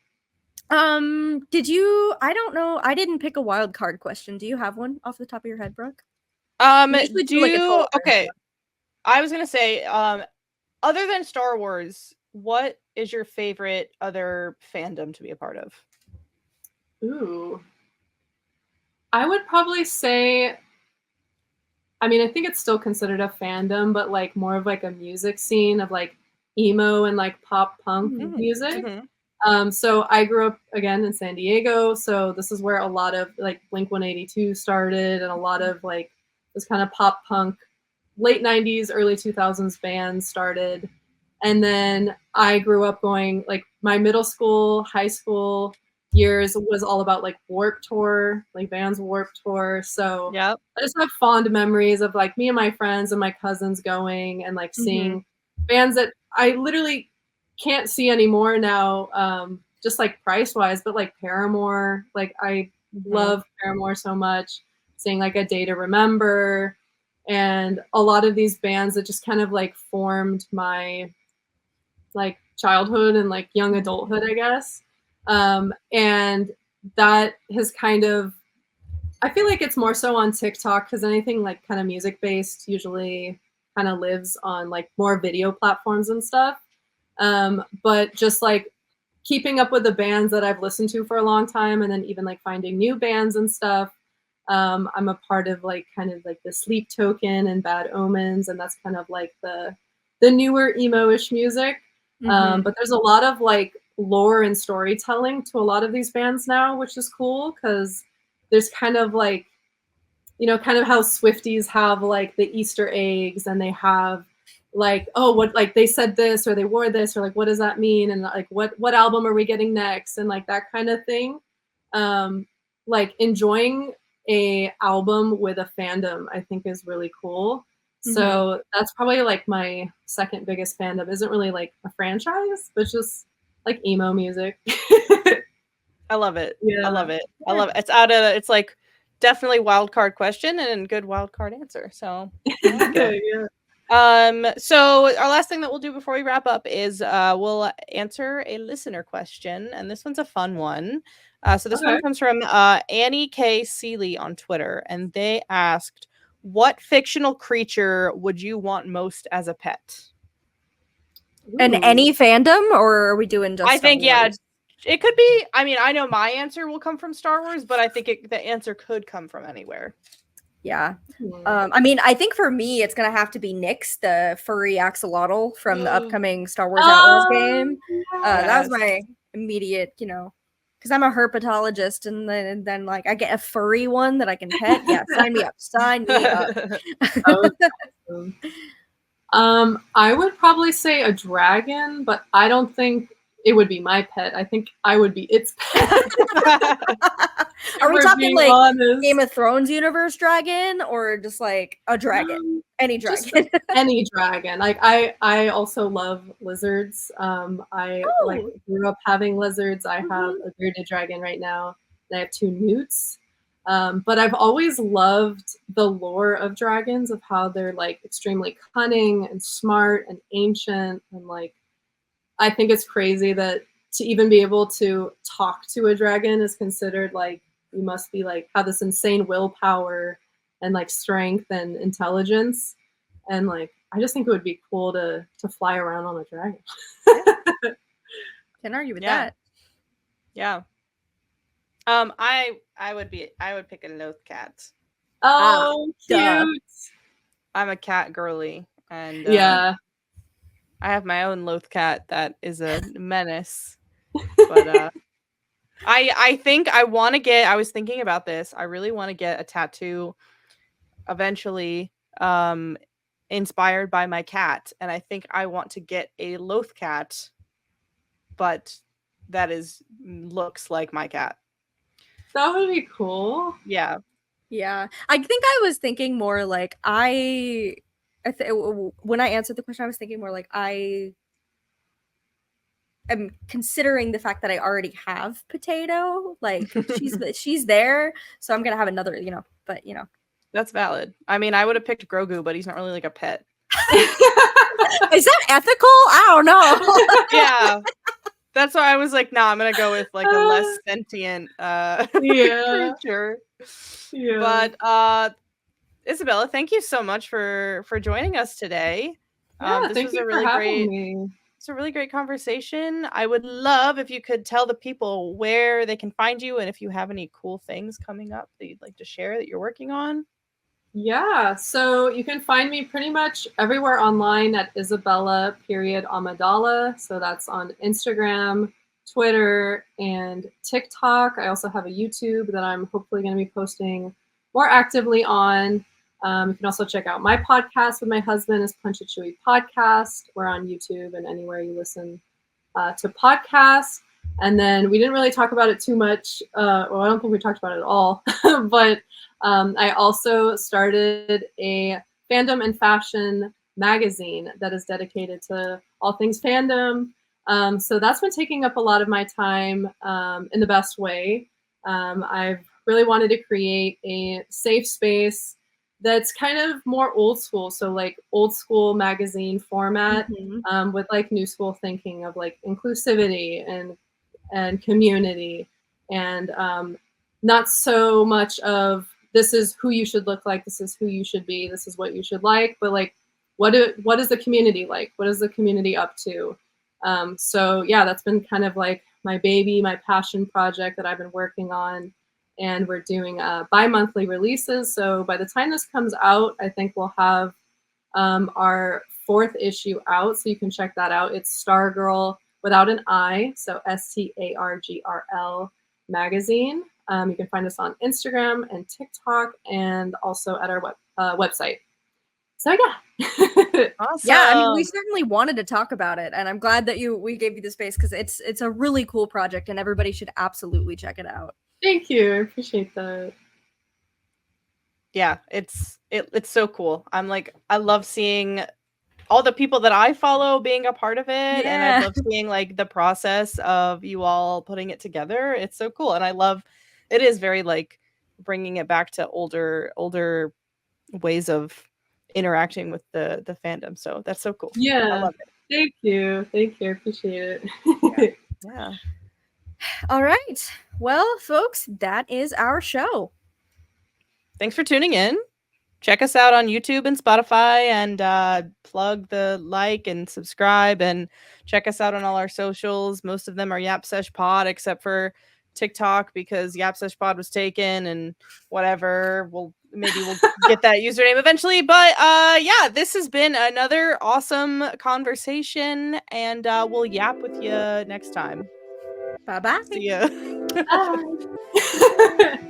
I don't know. I didn't pick a wild card question. Do you have one off the top of your head, Brooke? Okay. I was gonna say, other than Star Wars, what is your favorite other fandom to be a part of? Ooh. I would probably say, I mean, I think it's still considered a fandom, but like more of like a music scene of like emo and like pop punk music. So I grew up again in San Diego, so this is where a lot of like Blink-182 started, and a lot of like this kind of pop punk late 90s, early 2000s bands started. And then I grew up going, like my middle school, high school years was all about like Warped Tour, like Vans Warped Tour. So yep. I just have fond memories of like me and my friends and my cousins going and like seeing bands that I literally can't see anymore now, just like price wise, but like Paramore, like I love Paramore so much. Seeing like A Day to Remember, and a lot of these bands that just kind of like formed my like childhood and like young adulthood, I guess. And that has kind of, I feel like it's more so on TikTok, because anything like kind of music based usually kind of lives on like more video platforms and stuff. But just like keeping up with the bands that I've listened to for a long time, and then even like finding new bands and stuff. I'm a part of like kind of like the Sleep Token and Bad Omens, and that's kind of like the newer emo-ish music. But there's a lot of like lore and storytelling to a lot of these bands now, which is cool, because there's kind of like, you know, kind of how Swifties have like the Easter eggs, and they have like, oh, what, like they said this, or they wore this, or like what does that mean, and like what album are we getting next, and like that kind of thing. Like enjoying a album with a fandom, I think, is really cool. So that's probably like my second biggest fandom. Isn't really like a franchise, but just like emo music. I love it. Yeah. I love it. I love it. It's like definitely wild card question and good wild card answer. So yeah. So our last thing that we'll do before we wrap up is we'll answer a listener question, and this one's a fun one. So this one comes from Annie K. Seeley on Twitter, and they asked, what fictional creature would you want most as a pet? And any fandom, or are we doing just I think, Star Wars? yeah, it could be. I mean, I know my answer will come from Star Wars, but I think the answer could come from anywhere. Yeah. I mean, I think for me, it's going to have to be Nyx, the furry axolotl from the upcoming Star Wars Outlaws game. That was my immediate, you know, because I'm a herpetologist, and then like I get a furry one that I can pet. Yeah, sign me up. Sign me up. I would probably say a dragon, but I don't think it would be my pet. I think I would be its pet. Are we talking like honest. Game of Thrones universe dragon, or just like a dragon? Any dragon. Any dragon. Like I also love lizards. I like grew up having lizards. I have a bearded dragon right now, and I have 2 newts. But I've always loved the lore of dragons, of how they're like extremely cunning and smart and ancient, and like I think it's crazy that to even be able to talk to a dragon is considered like you must be like have this insane willpower and like strength and intelligence. And like, I just think it would be cool to fly around on a dragon. Can't argue with Yeah. that. Yeah. I would pick a loth cat. Oh, duh. cute. I'm a cat girly, and Yeah. I have my own loth cat that is a menace. But I think I want to get. I was thinking about this. I really want to get a tattoo eventually, inspired by my cat, and I think I want to get a loth cat, but that looks like my cat. That would be cool. Yeah. Yeah, I think I was thinking more like when I answered the question, I was thinking more like I am considering the fact that I already have Potato. Like she's there, so I'm gonna have another, But That's valid. I mean, I would have picked Grogu, but he's not really like a pet. is that ethical? I don't know. Yeah. That's why I was like, nah, I'm gonna go with like a less sentient creature. Yeah. But Isabella, thank you so much for joining us today. Yeah, This thank was you a really for having great me. it's a really great conversation. I would love if you could tell the people where they can find you and if you have any cool things coming up that you'd like to share that you're working on. Yeah, so you can find me pretty much everywhere online at Isabella Amidala. So that's on Instagram, Twitter, and TikTok. I also have a YouTube that I'm hopefully going to be posting more actively on. You can also check out my podcast with my husband is Punch It Chewy Podcast. We're on YouTube and anywhere you listen to podcasts. And then we didn't really talk about it too much. Well, I don't think we talked about it at all, but I also started a fandom and fashion magazine that is dedicated to all things fandom. So that's been taking up a lot of my time in the best way. I've really wanted to create a safe space that's kind of more old school. So like old school magazine format with like new school thinking of like inclusivity and community and not so much of this is who you should look like, this is who you should be, this is what you should like, but like what is the community like? What is the community up to? So yeah, that's been kind of like my baby, my passion project that I've been working on. And we're doing bi-monthly releases. So by the time this comes out, I think we'll have our 4th issue out. So you can check that out. It's Stargirl without an I, so STARGRL magazine. You can find us on Instagram and TikTok and also at our website. So yeah. Awesome. Yeah, I mean, we certainly wanted to talk about it, and I'm glad that we gave you the space because it's a really cool project, and everybody should absolutely check it out. Thank you. I appreciate that. Yeah, it's so cool. I'm like, I love seeing all the people that I follow being a part of it, and I love seeing like the process of you all putting it together. It's so cool, and I love it is very like bringing it back to older ways of interacting with the fandom. So that's so cool. Yeah, I love it. Thank you. I appreciate it. Yeah. All right. Well, folks, that is our show. Thanks for tuning in. Check us out on YouTube and Spotify, and plug the like and subscribe, and check us out on all our socials. Most of them are Yap Sesh Pod, except for TikTok because Yap Sesh Pod was taken and whatever. We'll get that username eventually. But yeah, this has been another awesome conversation, and we'll yap with you next time. Bye-bye. See ya. Bye.